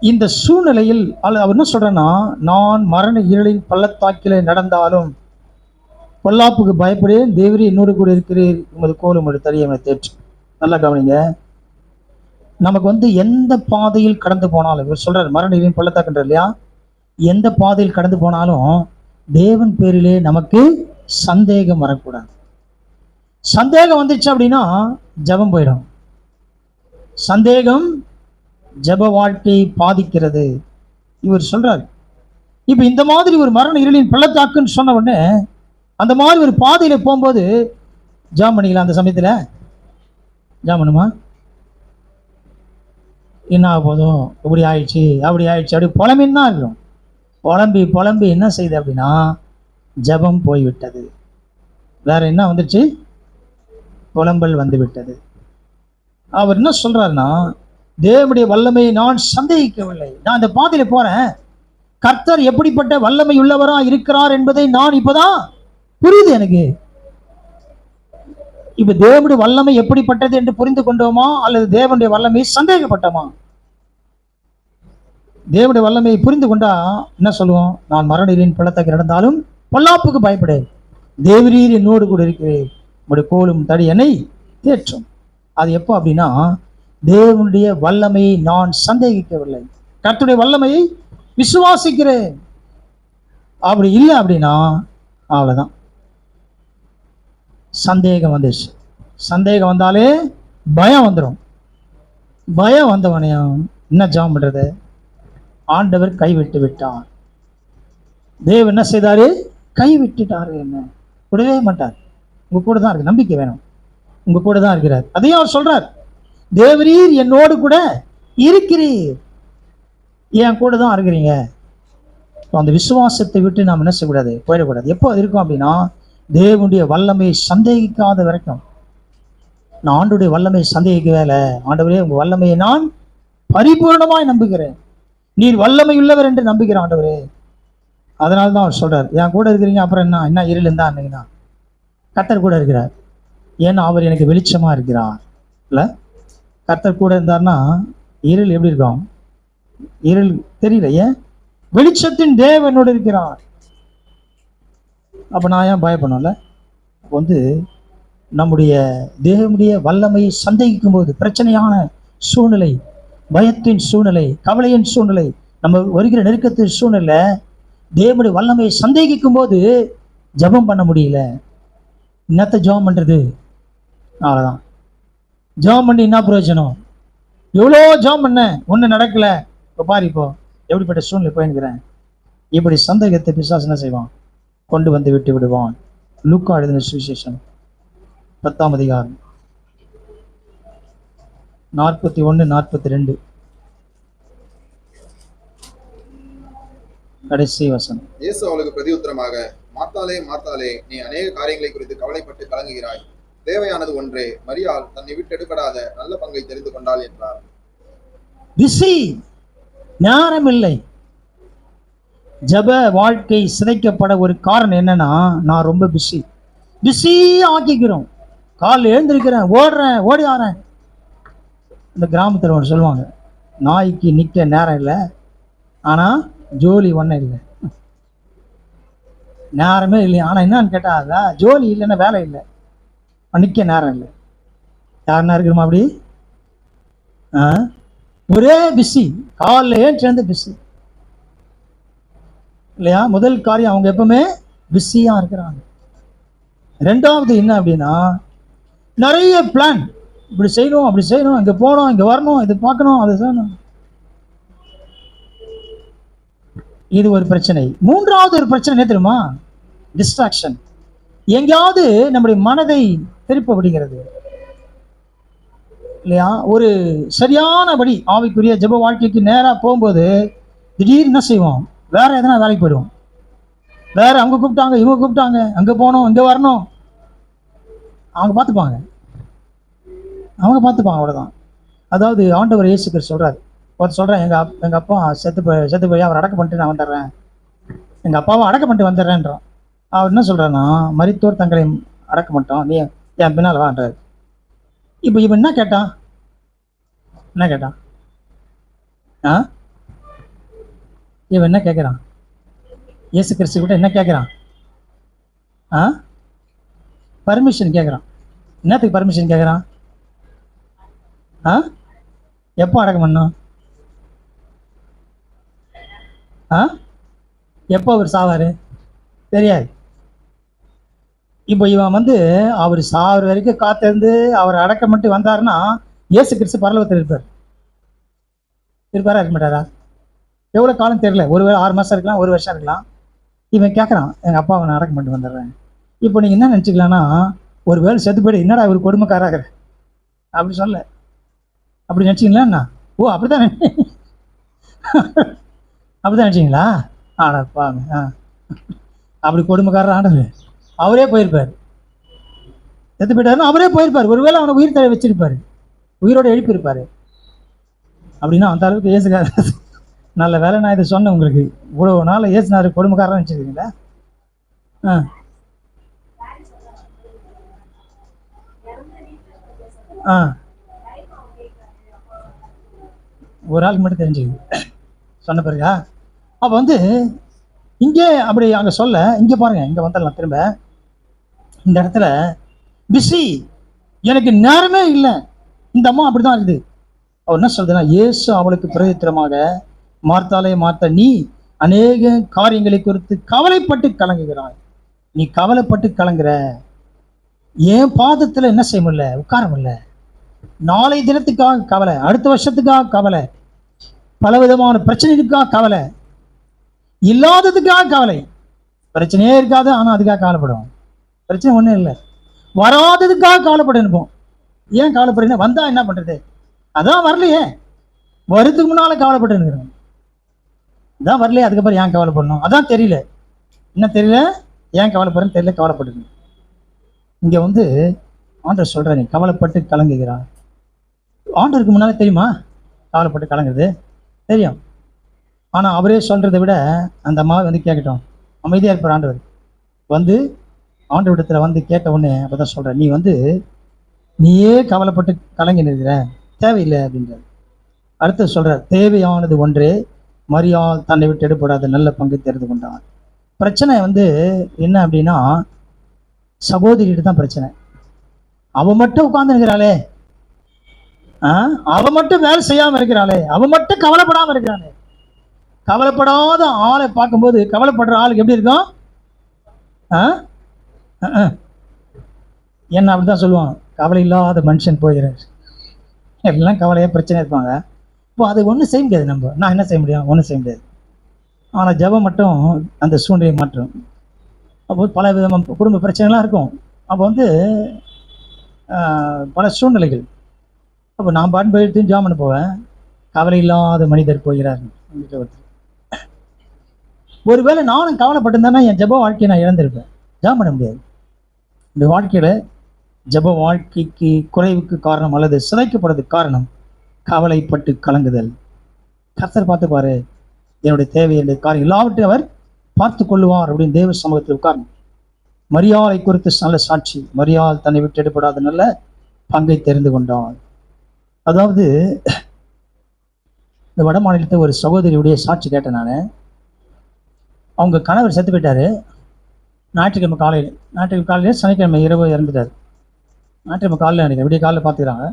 இந்த சூழ்நிலையில் அவர் என்ன சொல்றேன்னா, நான் மரண இருளின் பள்ளத்தாக்கிலே நடந்தாலும் பொல்லாப்புக்கு பயப்படேன், தேவரீர் என்னோடு கூட இருக்கிறீர், உமது கோலும் உமது தடியும் என்னை தேற்றும். நல்லா கவனிங்க. நமக்கு எந்த பாதையில் கடந்து போனாலும், இவர் சொல்றாரு மரண இருளின் பள்ளத்தாக்குன்ற இல்லையா, எந்த பாதையில் கடந்து போனாலும் தேவன் பேரிலே நமக்கு சந்தேகம் வரக்கூடாது. சந்தேகம் வந்துச்சு அப்படின்னா ஜெபம் போயிடும். சந்தேகம் ஜெப வாழ்க்கையை பாதிக்கிறது. இவர் சொல்றாரு. இப்ப இந்த மாதிரி ஒரு மரண இருளின் பள்ளத்தாக்குன்னு சொன்ன உடனே அந்த மாதிரி ஒரு பாதையில போகும்போது ஜெபம் பண்ணிக்கலாம். அந்த சமயத்துல ஜெபம் பண்ணுமா? என்ன ஆக போதும், இப்படி ஆயிடுச்சு அப்படி ஆயிடுச்சு அப்படி புலம்பின்னு தான் இருக்கும். புலம்பி புலம்பி என்ன செய்யுது அப்படின்னா ஜெபம் போய்விட்டது. வேற என்ன வந்துடுச்சு? புலம்பல் வந்து விட்டது. அவர் என்ன சொல்றாருன்னா, தேவனுடைய வல்லமையை நான் சந்தேகிக்கவில்லை. நான் இந்த பாதையில போறேன், கர்த்தர் எப்படிப்பட்ட வல்லமை உள்ளவரா இருக்கிறார் என்பதை நான் இப்பதான் புரியுது எனக்கு. இப்ப தேவனுடைய வல்லமை எப்படிப்பட்டது என்று புரிந்து கொண்டோமா, அல்லது தேவனுடைய வல்லமையை சந்தேகப்பட்டோமா? தேவனுடைய வல்லமையை புரிந்து கொண்டா என்ன சொல்லுவோம்? நான் மரண இருளின் பள்ளத்தாக்கில் நடந்தாலும் பொல்லாப்புக்கு பயப்படேன், தேவரீர் என்னோடு கூட இருக்கிறேன், உங்களுடைய கோலும் தடி என்னை தேற்றும். அது எப்போ அப்படின்னா, தேவனுடைய வல்லமையை நான் சந்தேகிக்கவில்லை, கர்த்தருடைய வல்லமையை விசுவாசிக்கிறேன். அப்படி இல்லை அப்படின்னா அவ்வளவுதான், சந்தேகம் வந்துச்சு. சந்தேகம் வந்தாலே பயம் வந்துடும். பயம் வந்தவனையும் என்ன ஜெபம் பண்றது? ஆண்டவர் கைவிட்டு விட்டார். தேவன் என்ன செய்தாரு? கைவிட்டுட்டாரு. என்ன விடவே மாட்டார். உங்க கூட தான் இருக்கு, நம்பிக்கை வேணும். உங்க கூட தான் இருக்கிறார். அதையும் அவர் சொல்றார், தேவரீர் என்னோடு கூட இருக்கிறீர், என் கூட தான் இருக்கிறீங்க. அந்த விசுவாசத்தை விட்டு நாம் என்ன செய்யக்கூடாது? போயிடக்கூடாது. எப்போ அது இருக்கும் அப்படின்னா, தேவனுடைய வல்லமையை சந்தேகிக்காத வரைக்கும். நான் ஆண்டுடைய வல்லமையை சந்தேகிக்கவே இல்லை. ஆண்டவரே, உங்க வல்லமையை நான் பரிபூர்ணமாய் நம்புகிறேன், நீர் வல்லமை உள்ளவர் என்று நம்புகிறேன் ஆண்டவரே. அதனால தான் அவர் சொல்றார், என் கூட இருக்கிறீங்க, அப்புறம் என்ன இருள் இருந்தா அன்னைக்குன்னா கர்த்தர் கூட இருக்கிறார். ஏன்னா அவர் எனக்கு வெளிச்சமா இருக்கிறார். இல்லை, கர்த்தர் கூட இருந்தார்னா இருள் எப்படி இருக்கும்? இருள் தெரியல. ஏன்? வெளிச்சத்தின் தேவனோடு இருக்கிறார். அப்ப நான் ஏன் பயப்படணும்ல? நம்முடைய தேவனுடைய வல்லமையை சந்தேகிக்கும் போது, பிரச்சனையான சூழ்நிலை, பயத்தின் சூழ்நிலை, கவலையின் சூழ்நிலை, நம்ம வருகிற நெருக்கத்தின் சூழ்நிலை, தேவனுடைய வல்லமையை சந்தேகிக்கும் போது ஜெபம் பண்ண முடியல. என்னத்த ஜெபம் பண்றது? அவ்வளவுதான். ஜெபம் பண்ணி என்ன பிரயோஜனம்? எவ்வளோ ஜெபம் பண்ண, ஒண்ணு நடக்கல. இப்போ பாரு, இப்போ எப்படிப்பட்ட சூழ்நிலை போயிருக்கிறேன். இப்படி சந்தேகத்தை பிசாசு என்ன செய்வான்? கொண்டு வந்து விட்டு விடுவான். லூக்கா எழுதின சுவிசேஷம் 10ஆம் அதிகாரம் 41-42 கடைசி வசனம். இயேசு அவளுக்கு பிரதியுத்தரமாக, மாத்தாளே மாத்தாளே, நீ அநேக காரியங்களை குறித்து கவலைப்பட்டு கலங்குகிறாய், தேவையானது ஒன்றே, மரியாள் தன்னை விட்டு எடுபடாத நல்ல பங்கை தெரிந்து கொண்டாள் என்றார். பிஸி, நேரம் இல்லை. ஜப வாழ்க்கை சிதைக்கப்பட ஒரு காரணம் என்னன்னா, நான் ரொம்ப பிஸி ஆக்கிக்கிறோம். காலைல எழுந்திருக்கிறேன், ஓடுறேன், ஓடி ஆறேன். இந்த கிராமத்தில் ஒன்று சொல்லுவாங்க, நாய்க்கு நிற்க நேரம் இல்லை, ஆனால் ஜோலி ஒன்றும் இல்லை. நேரமே இல்லையா. ஆனால் என்னன்னு கேட்டால் அதான் ஜோலி இல்லைன்னா வேலை இல்லை, நிற்க நேரம் இல்லை. யாருன்னா இருக்குமா அப்படி? ஆ, ஒரே பிஸி, காலைல ஏன் சேர்ந்து பிஸி இல்லையா. முதல் காரியம் அவங்க எப்பவுமே பிஸியாக இருக்கிறாங்க. ரெண்டாவது என்ன அப்படின்னா, நிறைய பிளான், இப்படி செய்யணும் அப்படி செய்யணும், இங்கே போகணும் இங்கே வரணும், இது பார்க்கணும் அது செய்யணும். இது ஒரு பிரச்சனை. மூன்றாவது ஒரு பிரச்சனை என்ன தெரியுமா? டிஸ்ட்ராக்ஷன். எங்கேயாவது நம்முடைய மனதை திருப்ப விடுகிறது இல்லையா. ஒரு சரியானபடி ஆவிக்குரிய ஜெப வாழ்க்கைக்கு நேராக போகும்போது திடீர்னு என்ன செய்வோம்? வேற எதனா வேலைக்கு போயிடுவோம். வேற அவங்க கூப்பிட்டாங்க, இவங்க கூப்பிட்டாங்க, அங்கே போகணும் இங்கே வரணும், அவங்க பார்த்துப்பாங்க, அவ்வளோதான். அதாவது ஆண்டவர் இயேசு கிறிஸ்து சொல்கிறார், ஒருத்தர் சொல்கிறேன், எங்கள் அப்பா செத்து போய் அவர் அடக்கம் பண்ணிட்டு நான் வந்துடுறேன், எங்கள் அப்பாவை அடக்கம் பண்ணிட்டு வந்துடுறேன்றான். அவர் என்ன சொல்கிறாருன்னா, மரித்தோர் தங்களை அடக்க மாட்டோம், நீ என் பின்னால் வான்றார். இப்போ இவன் என்ன கேட்டான்? ஆ, இவன் என்ன கேட்குறான்? இயேசு கிறிஸ்து கிட்ட என்ன கேட்குறான்? பர்மிஷன் கேட்குறான். என்னத்துக்கு பர்மிஷன் கேட்குறான்? எப்போ அடக்கம் பண்ணும்? எப்போ அவர் சாவார் தெரியாது. இப்போ இவன் அவர் சாவர் வரைக்கும் காத்திருந்து அவர் அடக்கம் பண்ணிட்டு வந்தாருன்னா இயேசு கிறிஸ்து பரலோகத்தில் இருப்பாரா இருக்க மாட்டாரா? எவ்வளோ காலம் தெரியல, ஒருவேளை 6 மாதம் இருக்கலாம், 1 வருஷம் இருக்கலாம். இவன் கேட்குறான், எங்கள் அப்பாவை நான் அடக்கம் பண்ணிட்டு வந்துடுறேன். இப்போ நீங்கள் என்ன நினச்சிக்கலான்னா, ஒரு வேளை செத்து போய்டு, என்னடா இவர் கொடுமைக்காராக அப்படி அப்படி நினச்சிங்களா? ஓ, அப்படிதான் அப்படிதான் நினச்சிங்களா? ஆடப்பாங்க. அப்படி கொடுமைக்காரர் ஆண்டவர் அவரே போயிருப்பார். செத்து போயிட்டாருன்னா அவரே போயிருப்பார். ஒருவேளை அவனை உயிர் தழை வச்சிருப்பாரு, உயிரோட எழுப்பியிருப்பாரு. அப்படின்னா அந்த அளவுக்கு இயேசுக்கார. நல்ல வேலை நான் இதை சொன்னேன் உங்களுக்கு. இவ்வளோ நாள் இயேசுனாரு கொடுமைக்காரன் வச்சுருக்கீங்களா? ஒரு ஆளுக்கு மட்டும் தெரிஞ்சுக்குது சொன்ன பிறகா. அப்போ இங்கே அப்படி அங்கே சொல்ல, இங்கே பாருங்க, இங்கே வந்துடலாம் திரும்ப. இந்த இடத்துல பிஸி, எனக்கு நேரமே இல்லை. இந்த அம்மா அப்படிதான் இருக்குது. அவர் என்ன சொல்றதுன்னா, இயேசு அவளுக்கு பிரதித்திரமாக, மார்த்தாலே மார்த்தா, நீ அநேக காரியங்களை குறித்து கவலைப்பட்டு கலங்குகிறாய். நீ கவலைப்பட்டு கலங்குற, என் பாதத்தில் என்ன செய்ய முடியல, உட்கார முடியல. நாளை தினத்துக்காக கவலை, அடுத்த வருஷத்துக்காக கவலை, பல விதமான பிரச்சனைகளுக்காக கவலை, இல்லாததுக்காக கவலை. பிரச்சனையே இருக்காது, ஆனால் அதுக்காக கவலைப்படுவோம். பிரச்சனை ஒன்றும் இல்லை, வராததுக்காக கவலைப்படணும். ஏன் கவலைப்படுறீங்க? வந்தா என்ன பண்றது? அதான் வரலையே, வரதுக்கு முன்னால கவலைப்பட்டு அதான் வரலையே, அதுக்கப்புறம் ஏன் கவலைப்படணும்? அதான் தெரியல, என்ன தெரியல, ஏன் கவலைப்படுறேன்னு தெரியல, கவலைப்படுங்க. இங்க ஆண்டவர் சொல்ற, நீ கவலைப்பட்டு கலங்குகிறார். ஆண்டவருக்கு முன்னாலே தெரியுமா கவலைப்பட்டு கலங்குறது? தெரியும். ஆனா அவரே சொல்றதை விட அந்த அம்மாவை கேட்கட்டும், அமைதியா இருப்பார் ஆண்டவர். ஆண்டவரிடத்துல கேட்ட உடனே அப்பதான் சொல்ற, நீ நீயே கவலைப்பட்டு கலங்கி நிற்கிற, தேவையில்லை அப்படின்றார். அடுத்து சொல்ற, தேவையானது ஒன்றே, மரியாள் தன்னை விட்டு எடுப்படாத நல்ல பங்கு தெரிந்து கொண்டான். பிரச்சனை என்ன அப்படின்னா, சகோதரிட்டு தான் பிரச்சனை. அவ மட்டும் உட்கார்ந்து இருக்கிறாளே, அவ மட்டும் வேலை செய்யாம இருக்கிறாளே, அவ மட்டும் கவலைப்படாம இருக்கிறாளே. கவலைப்படாத ஆளை பார்க்கும்போது கவலைப்படுற ஆளுக்கு எப்படி இருக்கும்? என்ன அப்படிதான் சொல்லுவான், கவலை இல்லாத மனுஷன் போகிறார். எல்லாம் கவலையா பிரச்சனை இருப்பாங்க. இப்போ அது ஒன்றும் செய்ய முடியாது. நான் என்ன செய்ய முடியும்? ஒன்றும் செய்ய முடியாது. ஆனால் ஜெபம் மட்டும் அந்த சூழ்நிலையை மாற்றும். அப்போ பல விதமாக குடும்ப பிரச்சனைலாம் இருக்கும். அப்போ பல சூழ்நிலைகள். அப்போ நான் பாட்டு போயிட்டு ஜாம் பண்ண போவேன், கவலை இல்லாத மனிதர் போகிறார். ஒருவேளை நானும் கவலைப்பட்டிருந்தேன்னா என் ஜெப வாழ்க்கையை நான் இழந்திருப்பேன், ஜாம் பண்ண முடியாது. இந்த வாழ்க்கையில் ஜெப வாழ்க்கைக்கு குறைவுக்கு காரணம் அல்லது சிதைக்கப்படுறதுக்கு காரணம் கவலைப்பட்டு கலங்குதல். கர்த்தர் பார்த்துப்பாரு, என்னுடைய தேவை, என்னுடைய காரியம் எல்லாவற்றையும் அவர் பார்த்து கொள்ளுவார் அப்படின்னு தேவ சமூகத்தில் உட்காரணும். மரியாதை குறித்து நல்ல சாட்சி, மரியாள் தன்னை விட்டு எடுப்படாத நல்ல பங்கை தெரிந்து கொண்டாள். அதாவது இந்த வட மாநிலத்தை ஒரு சகோதரியுடைய சாட்சி கேட்டேன் நான். அவங்க கணவர் செத்து போயிட்டாரு. ஞாயிற்றுக்கிழமை காலையில் சனிக்கிழமை இரவு இறந்துட்டார். ஞாயிற்றுக்கிழமை காலையில் நினைக்கிறேன், விடிய காலையில் பார்த்துக்கிறாங்க.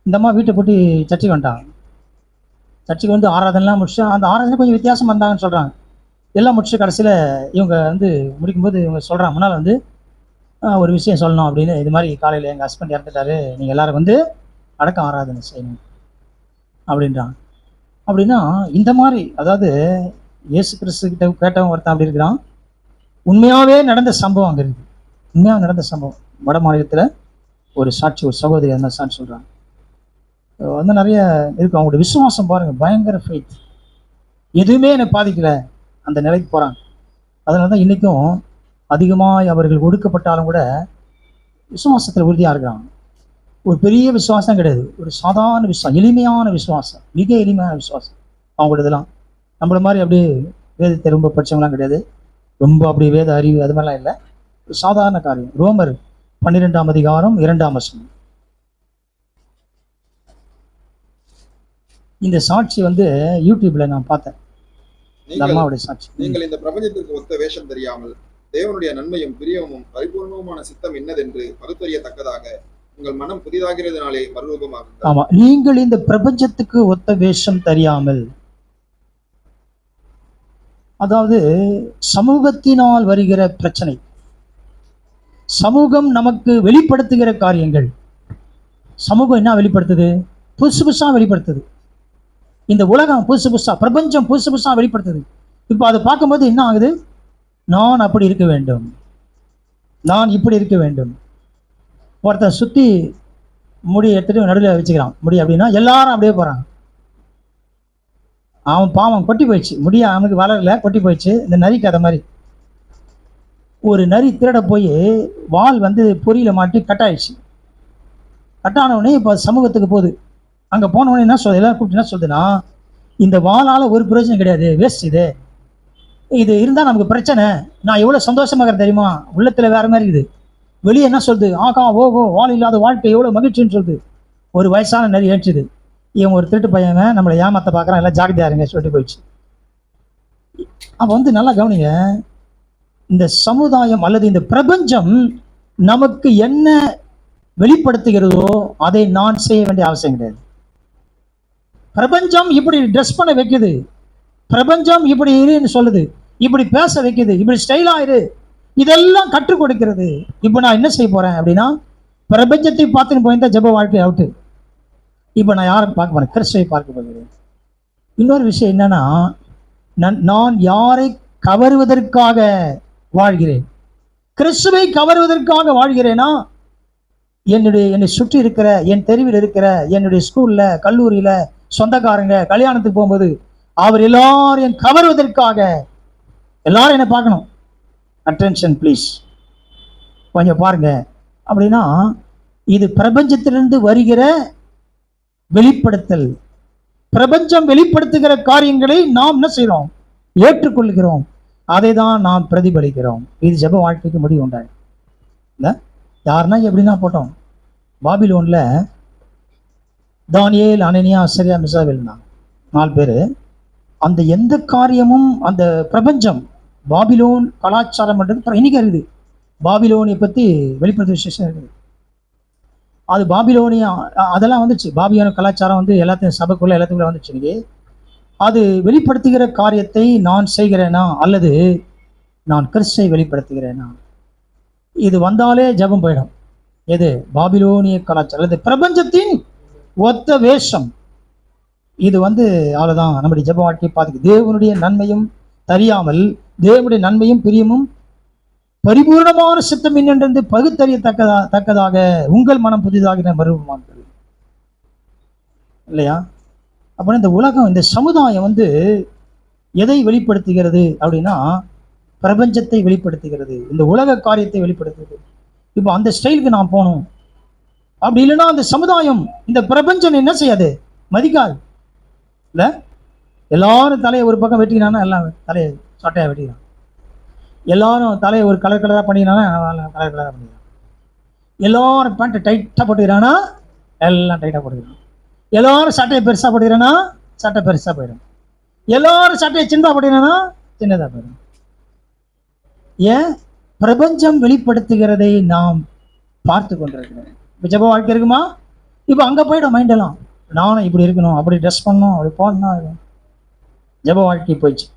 இந்த அம்மா வீட்டை பூட்டி சர்ச்சுக்கு வந்துட்டாங்க. சர்ச்சுக்கு வந்து ஆராதனைலாம் முடிச்சு, அந்த ஆராதனை கொஞ்சம் வித்தியாசம் வந்தாங்கன்னு சொல்கிறாங்க. எல்லாம் முடிச்சு கடைசியில் இவங்க வந்து முடிக்கும்போது இவங்க சொல்கிறாங்க, முன்னால் வந்து ஒரு விஷயம் சொல்லணும் அப்படின்னு, இது மாதிரி காலையில் எங்கள் ஹஸ்பண்ட் இறந்துட்டாரு, நீங்கள் எல்லோரும் வந்து அடக்க ஆராதனை செய்யணும் அப்படின்றாங்க. அப்படின்னா இந்த மாதிரி, அதாவது இயேசு கிறிஸ்து கிட்ட கேட்டவன் ஒருத்தன் அப்படி இருக்கிறான். உண்மையாகவே நடந்த சம்பவம் அங்கே இருக்குது. உண்மையாக நடந்த சம்பவம் வட மாநிலத்தில் ஒரு சாட்சி, ஒரு சகோதரி அந்த சாட்சி சொல்கிறாங்க. வந்து நிறைய இருக்கு. அவங்களுடைய விசுவாசம் பாருங்கள், பயங்கர ஃபெய்த். எதுவுமே எனக்கு பாதிக்கலை, அந்த நிலைக்கு போகிறாங்க. அதனால தான் இன்றைக்கும் அதிகமாக அவர்கள் ஒடுக்கப்பட்டாலும் கூட விசுவாசத்தில் உறுதியாக இருக்கிறாங்க. ஒரு பெரிய விசுவாசம் கிடையாது, ஒரு சாதாரண விசுவாசம், எளிமையான விசுவாசம், மிக எளிமையான விசுவாசம் அவங்களோட. இதெல்லாம் நம்மள மாதிரி அப்படியே வேதத்தை ரொம்ப படித்தவங்களாம் கிடையாது, ரொம்ப அப்படி வேத அறிவு அது மாதிரிலாம் இல்லை. ஒரு சாதாரண காரியம். ரோமர் 12ஆம் அதிகாரம் 2ஆம் வசனம். இந்த சாட்சி வந்து யூடியூப்ல நான் பார்த்தேன், இந்த அம்மாவுடைய சாட்சி. நீங்கள் இந்த பிரபஞ்சத்திற்கு ஒத்த வேஷம் தெரியாமல் தேவனுடைய நன்மையும் பிரியமும் பரிபூர்ணமான சித்தம் என்னதென்று பகுத்தறியத்தக்கதாக உங்கள் மனம் புதிதாகிறதுனாலே மறுரூபமாகும். ஆமா, நீங்கள் இந்த பிரபஞ்சத்துக்கு ஒத்த வேஷம் தெரியாமல், அதாவது சமூகத்தினால் வருகிற பிரச்சனை, சமூகம் நமக்கு வெளிப்படுத்துகிற காரியங்கள். சமூகம் என்ன வெளிப்படுத்துது? புதுசு புதுசா வெளிப்படுத்துது. இந்த உலகம் புதுசு புதுசா, பிரபஞ்சம் புதுசு புதுசா வெளிப்படுத்துது. இப்போ அதை பார்க்கும்போது என்ன ஆகுது? நான் அப்படி இருக்க வேண்டும், நான் இப்படி இருக்க வேண்டும். ஒருத்தன் சுற்றி முடி எடுத்துட்டு நடுவில் வச்சுக்கிறான் முடி அப்படின்னா எல்லாரும் அப்படியே போகிறாங்க. அவன் பாவம் கொட்டி போயிடுச்சு, முடிய அவனுக்கு வளரல, கொட்டி போயிடுச்சு. இந்த நரிக்கு அதை மாதிரி ஒரு நரி திருட போய் வால் வந்து பொரியில் மாட்டி கட்டாயிடுச்சு. கட்டானவுடனே இப்போ சமூகத்துக்கு போகுது. அங்கே போனவொடனே என்ன சொல்லுது? எல்லாரும் கூப்பிட்டு என்ன சொல்லுதுன்னா, இந்த வாளால் ஒரு பிரயோஜனம் கிடையாது, வேஸ்ட் இது இருந்தால் நமக்கு பிரச்சனை. நான் எவ்வளோ சந்தோஷமாக இருக்கிறேன் தெரியுமா? உள்ளத்தில் வேறு மாதிரி இருக்குது, வெளியே என்ன சொல்லுது? ஆகா ஓஹோ, வால் இல்லாத வாழ்க்கை எவ்வளோ மகிழ்ச்சின்னு சொல்லுது. ஒரு வயசான நரி ஏற்றுது, இவன் ஒரு திருட்டு பையங்க நம்மளை ஏமாத்த பார்க்குறான், எல்லாம் ஜாக்கிரதையா இருங்க சொல்லிட்டு போயிடுச்சு. அப்போ வந்து நல்லா கவனிங்க, இந்த சமுதாயம் அல்லது இந்த பிரபஞ்சம் நமக்கு என்ன வெளிப்படுத்துகிறதோ அதை நான் செய்ய வேண்டிய அவசியம் கிடையாது. பிரபஞ்சம் இப்படி ட்ரெஸ் பண்ண வைக்குது, பிரபஞ்சம் இப்படி இருன்னு சொல்லுது, இப்படி பேச வைக்குது, இப்படி ஸ்டைலா இரு, இதெல்லாம் கற்றுக் கொடுக்கிறது. இப்போ நான் என்ன செய்ய போறேன் அப்படின்னா, பிரபஞ்சத்தை பார்த்துன்னு போயிருந்தா ஜெப வாழ்க்கை அவுட்டு. இப்போ நான் யாரை பார்க்க போறேன்? கிறிஸ்துவை பார்க்க போகிறேன். இன்னொரு விஷயம் என்னன்னா, நான் யாரை கவருவதற்காக வாழ்கிறேன்? கிறிஸ்துவை கவருவதற்காக வாழ்கிறேனா? என்னை சுற்றி இருக்கிற, என் தெருவில் இருக்கிற, என்னுடைய ஸ்கூல்ல, கல்லூரியில, சொந்தக்காரங்க கல்யாணத்துக்கு போகும்போது அவர் எல்லாரையும் கவருவதற்காக, எல்லாரும் என்ன பார்க்கணும், அட்டென்ஷன் ப்ளீஸ், கொஞ்சம் பாருங்க அப்படின்னா, இது பிரபஞ்சத்திலிருந்து வருகிற வெளிப்படுத்தல். பிரபஞ்சம் வெளிப்படுத்துகிற காரியங்களை நாம் என்ன செய்கிறோம்? ஏற்றுக்கொள்கிறோம், அதை தான் நாம் பிரதிபலிக்கிறோம். இது ஜெப வாழ்க்கைக்கு முடிவு உண்டாய் இல்லை? யாருன்னா எப்படின்னா போட்டோம், பாபிலோன்ல தானியேல், அனனியா, ஆசரியா, மிசாவேல் 4 பேர். அந்த எந்த காரியமும் அந்த பிரபஞ்சம், பாபிலோன் கலாச்சாரம் இன்னைக்கு இருக்குது. பாபிலோனியை பற்றி வெளிப்படுத்த விசேஷம் இருக்குது. அது பாபிலோனியா அதெல்லாம் வந்துச்சு. பாபிலோனிய கலாச்சாரம் வந்து எல்லாத்தையும் சபைக்குள்ள எல்லாத்துக்குள்ள வந்துச்சு. இன்னைக்கு அது வெளிப்படுத்துகிற காரியத்தை நான் செய்கிறேனா அல்லது நான் கிறிஸ்துவை வெளிப்படுத்துகிறேனா? இது வந்தாலே ஜெபம் போயிடும். எது? பாபிலோனிய கலாச்சாரம் அல்லது பிரபஞ்சத்தின் ஒத்த வேஷம். இது வந்து அவ்வளோதான் நம்முடைய ஜெப வாழ்க்கையை பார்த்துக்கு. தேவனுடைய நன்மையும் தெரியாமல், தேவனுடைய நன்மையும் பிரியமும் பரிபூர்ணமான சித்தம் என்னென்று பகுத்தறியத்தக்கதாக உங்கள் மனம் புதிதாக மறுபமாகிறது இல்லையா? அப்போ இந்த உலகம், இந்த சமுதாயம் வந்து எதை வெளிப்படுத்துகிறது அப்படின்னா, பிரபஞ்சத்தை வெளிப்படுத்துகிறது, இந்த உலக காரியத்தை வெளிப்படுத்துகிறது. இப்போ அந்த ஸ்டைலுக்கு நான் போகணும். அப்படி இல்லைன்னா அந்த சமுதாயம், இந்த பிரபஞ்சம் என்ன செய்யாது? மதிக்காது இல்லை? எல்லாரும் தலையை ஒரு பக்கம் வெட்டினானா எல்லாம் தலையை சட்டையாக வெட்டிக்கிறான். எல்லாரும் தலையை ஒரு கலர் கலராக பண்ணிக்கிறானா கலர் கலராக பண்ணிக்கிறான். எல்லாரும் பேண்ட்டை டைட்டாக போட்டுக்கிறானா எல்லாம் டைட்டாக போட்டுக்கிறான். எல்லாரும் சட்டையை பெருசாக போட்டுக்கிறானா சட்டை பெருசாக போயிடும். எல்லாரும் சட்டையை சின்னதாக போட்டுக்கிறானா சின்னதாக போயிடும். ஏன்? பிரபஞ்சம் வெளிப்படுத்துகிறதை நாம் பார்த்து கொண்டிருக்கிறோம். இப்போ ஜெப வாழ்க்கை இருக்குமா? இப்போ அங்கே போயிடும் மைண்டெல்லாம். நானும் இப்படி இருக்கணும், அப்படி ட்ரெஸ் பண்ணணும், அப்படி போடணும். ஜெப வாழ்க்கை போயிடுச்சு.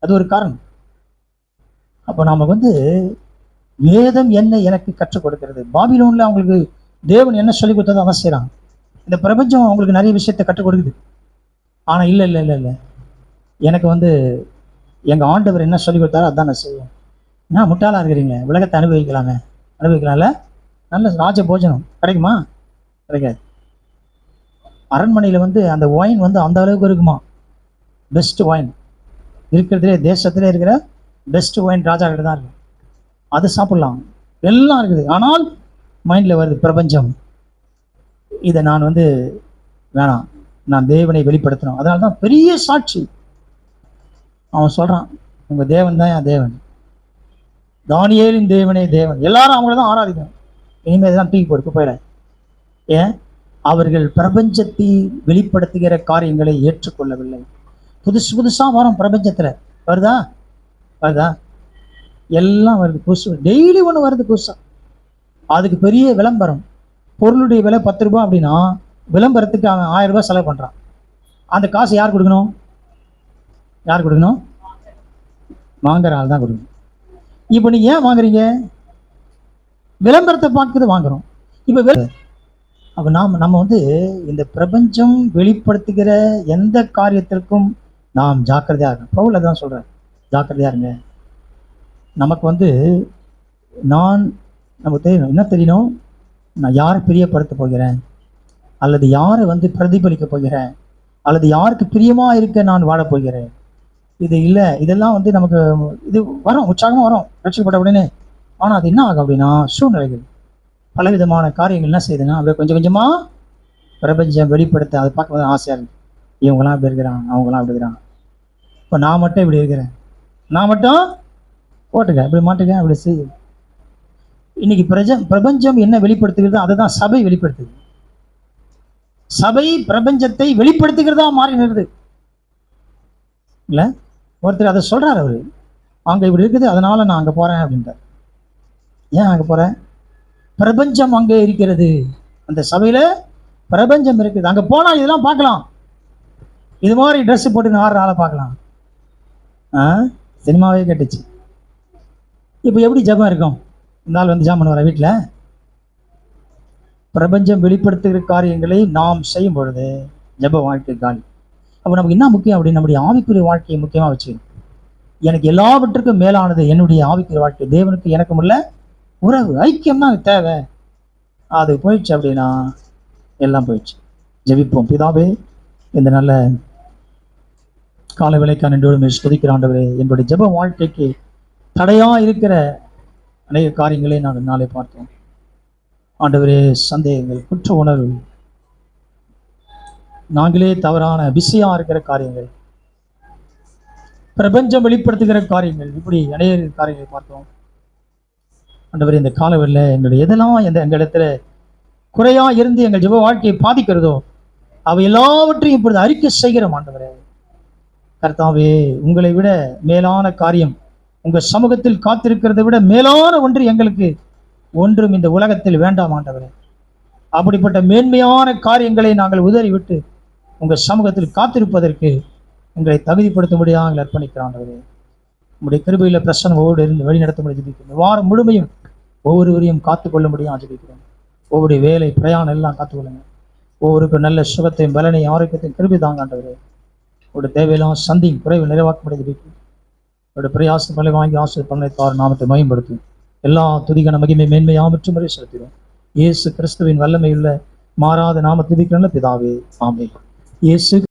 அது ஒரு காரணம். அப்போ நாம வேதம் என்ன எனக்கு கற்றுக் கொடுக்கிறது? பாபிலோன்ல அவங்களுக்கு தேவன் என்ன சொல்லி கொடுத்ததோ அவன் செய்கிறாங்க. இந்த பிரபஞ்சம் அவங்களுக்கு நிறைய விஷயத்தை கற்றுக் கொடுக்குது. ஆனால் இல்லை இல்லை இல்லை இல்லை, எனக்கு எங்கள் ஆண்டவர் என்ன சொல்லி கொடுத்தாரோ அதான் நான் செய்வேன். நான் முட்டாளாக இருக்கிறீங்க, உலகத்தை அனுபவிக்கலாம்ல. நல்ல ராஜ போஜனம் கிடைக்குமா? கிடைக்காது. அரண்மனையில் அந்த ஒயின் அந்த அளவுக்கு இருக்குமா? பெஸ்ட் ஒயின் இருக்கிறதுலே, தேசத்திலே இருக்கிற பெஸ்ட் ஒயின் ராஜா கிட்ட தான் இருக்கு. அது சாப்பிடலாம், எல்லாம் இருக்குது. ஆனால் மைண்டில் வருது பிரபஞ்சம். இதை நான் வேணாம், நான் தேவனை வெளிப்படுத்தணும். அதனால தான் பெரிய சாட்சி அவன் சொல்கிறான், உங்கள் தேவன் தான் என் தேவன், தானியேலின் தேவனே தேவன். எல்லாரும் அவங்கள தான் ஆராதிக்கணும். இனிமேல் தான் தூக்கி போட்டு போயிட. ஏன்? அவர்கள் பிரபஞ்சத்தை வெளிப்படுத்துகிற காரியங்களை ஏற்றுக்கொள்ளவில்லை. புதுசு புதுசாக வரும் பிரபஞ்சத்தில். வருதா? எல்லாம் வருது புதுசு, டெய்லி ஒன்று வருது புதுசாக. அதுக்கு பெரிய விளம்பரம். பொருளுடைய விலை 10 ரூபாய் அப்படின்னா விளம்பரத்துக்கு அவன் 1000 ரூபாய் செலவு பண்ணுறான். அந்த காசு யார் கொடுக்கணும்? வாங்குற ஆள் தான் கொடுக்கணும். இப்போ நீங்கள் ஏன் வாங்குறீங்க? விளம்பரத்தை பார்க்குறது வாங்குறோம். இப்போ அப்போ நம்ம இந்த பிரபஞ்சம் வெளிப்படுத்துகிற எந்த காரியத்திற்கும் நாம் ஜாக்கிரதையாக இருக்கணும். பவுல் அதான் சொல்கிறேன், ஜாக்கிரதையாக இருங்க. நமக்கு நமக்கு தெரியணும், என்ன தெரியணும்? நான் யாரை பிரியப்படுத்த போகிறேன், அல்லது யாரை பிரதிபலிக்க போகிறேன், அல்லது யாருக்கு பிரியமாக இருக்க நான் வாழப் போகிறேன். இது இல்லை, இதெல்லாம் நமக்கு இது வரும், உற்சாகமாக வரும் ரட்சிக்கப்பட்ட உடனே. ஆனால் அது என்ன ஆகும் அப்படின்னா, சூழ்நிலைகள் பலவிதமான காரியங்கள் என்ன செய்யுதுன்னா, அப்படியே கொஞ்சம் கொஞ்சமாக பிரபஞ்சம் வெளிப்படுத்த அதை பார்க்கும்போது ஆசையாக இருக்குது. இவங்களாம் இப்படி இருக்கிறான், அவங்களாம் அப்படி இருக்கிறான், இப்போ நான் மட்டும் இப்படி இருக்கிறேன், நான் மட்டும் போட்டுக்க இப்படி மாட்டுக்க அப்படி செய்ய. இன்னைக்கு பிரபஞ்சம் என்ன வெளிப்படுத்துகிறதோ அதை தான் சபை வெளிப்படுத்துது. சபை பிரபஞ்சத்தை வெளிப்படுத்துகிறதா மாறி நிறுது இல்லை? ஒருத்தர் அதை சொல்றாரு, அவரு அங்கே இப்படி இருக்குது, அதனால நான் அங்கே போறேன் அப்படின்றார். ஏன் அங்கே போறேன்? பிரபஞ்சம் அங்கே இருக்கிறது. அந்த சபையில பிரபஞ்சம் இருக்குது. அங்கே போனா இதெல்லாம் பார்க்கலாம், இது மாதிரி ட்ரெஸ் போட்டு ஆடுற ஆளை பார்க்கலாம். சினிமாவே கேட்டுச்சு. இப்போ எப்படி ஜபம் இருக்கும்? இந்த ஆள் ஜாம் பண்ணுவார வீட்டில்? பிரபஞ்சம் வெளிப்படுத்துகிற காரியங்களை நாம் செய்யும் பொழுது ஜப வாழ்க்கை காலி. அப்போ நமக்கு என்ன முக்கியம் அப்படின்னு, நம்முடைய ஆவிக்குரிய வாழ்க்கையை முக்கியமாக வச்சுக்கணும். எனக்கு எல்லாவற்றுக்கும் மேலானது என்னுடைய ஆவிக்குரிய வாழ்க்கை. தேவனுக்கு எனக்கும் உள்ள உறவு, ஐக்கியம் தான் தேவை. அது போயிடுச்சு அப்படின்னா எல்லாம் போயிடுச்சு. ஜெபிப்போம். பிதாவே, இந்த நல்ல கால வேளைக்கான நன்றோடு ஸ்துதிக்கிற ஆண்டவரே, என்னுடைய ஜெப வாழ்க்கைக்கு தடையா இருக்கிற அநேக காரியங்களை நாங்கள் நாளை பார்த்தோம் ஆண்டவரே. சந்தேகங்கள், குற்ற உணர்வு, நாங்களே தவறான பிஸியா இருக்கிற காரியங்கள், பிரபஞ்சம் வெளிப்படுத்துகிற காரியங்கள், இப்படி அநேக காரியங்களை பார்த்தோம் ஆண்டவரே. இந்த காலவெளியில் எங்களுடைய எதெல்லாம் எங்களிடத்துல குறையா இருந்து எங்கள் ஜெப வாழ்க்கையை பாதிக்கிறதோ அவை எல்லாவற்றையும் இப்பொழுது அறிக்கை செய்கிறோம் ஆண்டவரே. கர்த்தாவே, உங்களை விட மேலான காரியம் உங்க சமூகத்தில் காத்திருக்கிறதை விட மேலான ஒன்று எங்களுக்கு ஒன்றும் இந்த உலகத்தில் வேண்டாம் ஆண்டவரே. அப்படிப்பட்ட மேன்மையான காரியங்களை நாங்கள் உதறிவிட்டு உங்க சமூகத்தில் காத்திருப்பதற்கு எங்களை தகுதிப்படுத்தும்படியாக நாங்கள் அர்ப்பணிக்கிறோம் ஆண்டவரே. உங்களுடைய கிருபையில பிரசன்னமோடு இருந்து வழி நடத்த முடியும். வாரம் முழுமையும் ஒவ்வொருவரையும் காத்துக்கொள்ளும்படியும் ஆஜிக்கிறோம். ஒவ்வொரு வேலை பிரயாணம் எல்லாம் காத்துக்கொள்ளுங்க. ஒவ்வொருக்கும் நல்ல சுகத்தையும் பலனையும் ஆரோக்கியத்தையும் கிருபை தாங்க ஆண்டவரே. உங்களுடைய தேவையெல்லாம் சந்தி குறைவு நிறைவாக்கும்படி உங்களுடைய பிரயாசம் பல வாங்கி ஆசிரியர் பண்ணத்தார் நாமத்தை மயம்படுத்தும். எல்லா துதிகன மகிமை மேன்மையாமற்று முறை செலுத்திடும். இயேசு கிறிஸ்துவின் வல்லமையுள்ள மாறாத நாம துதிக்கிற பிதாவே, ஆமென். இயேசு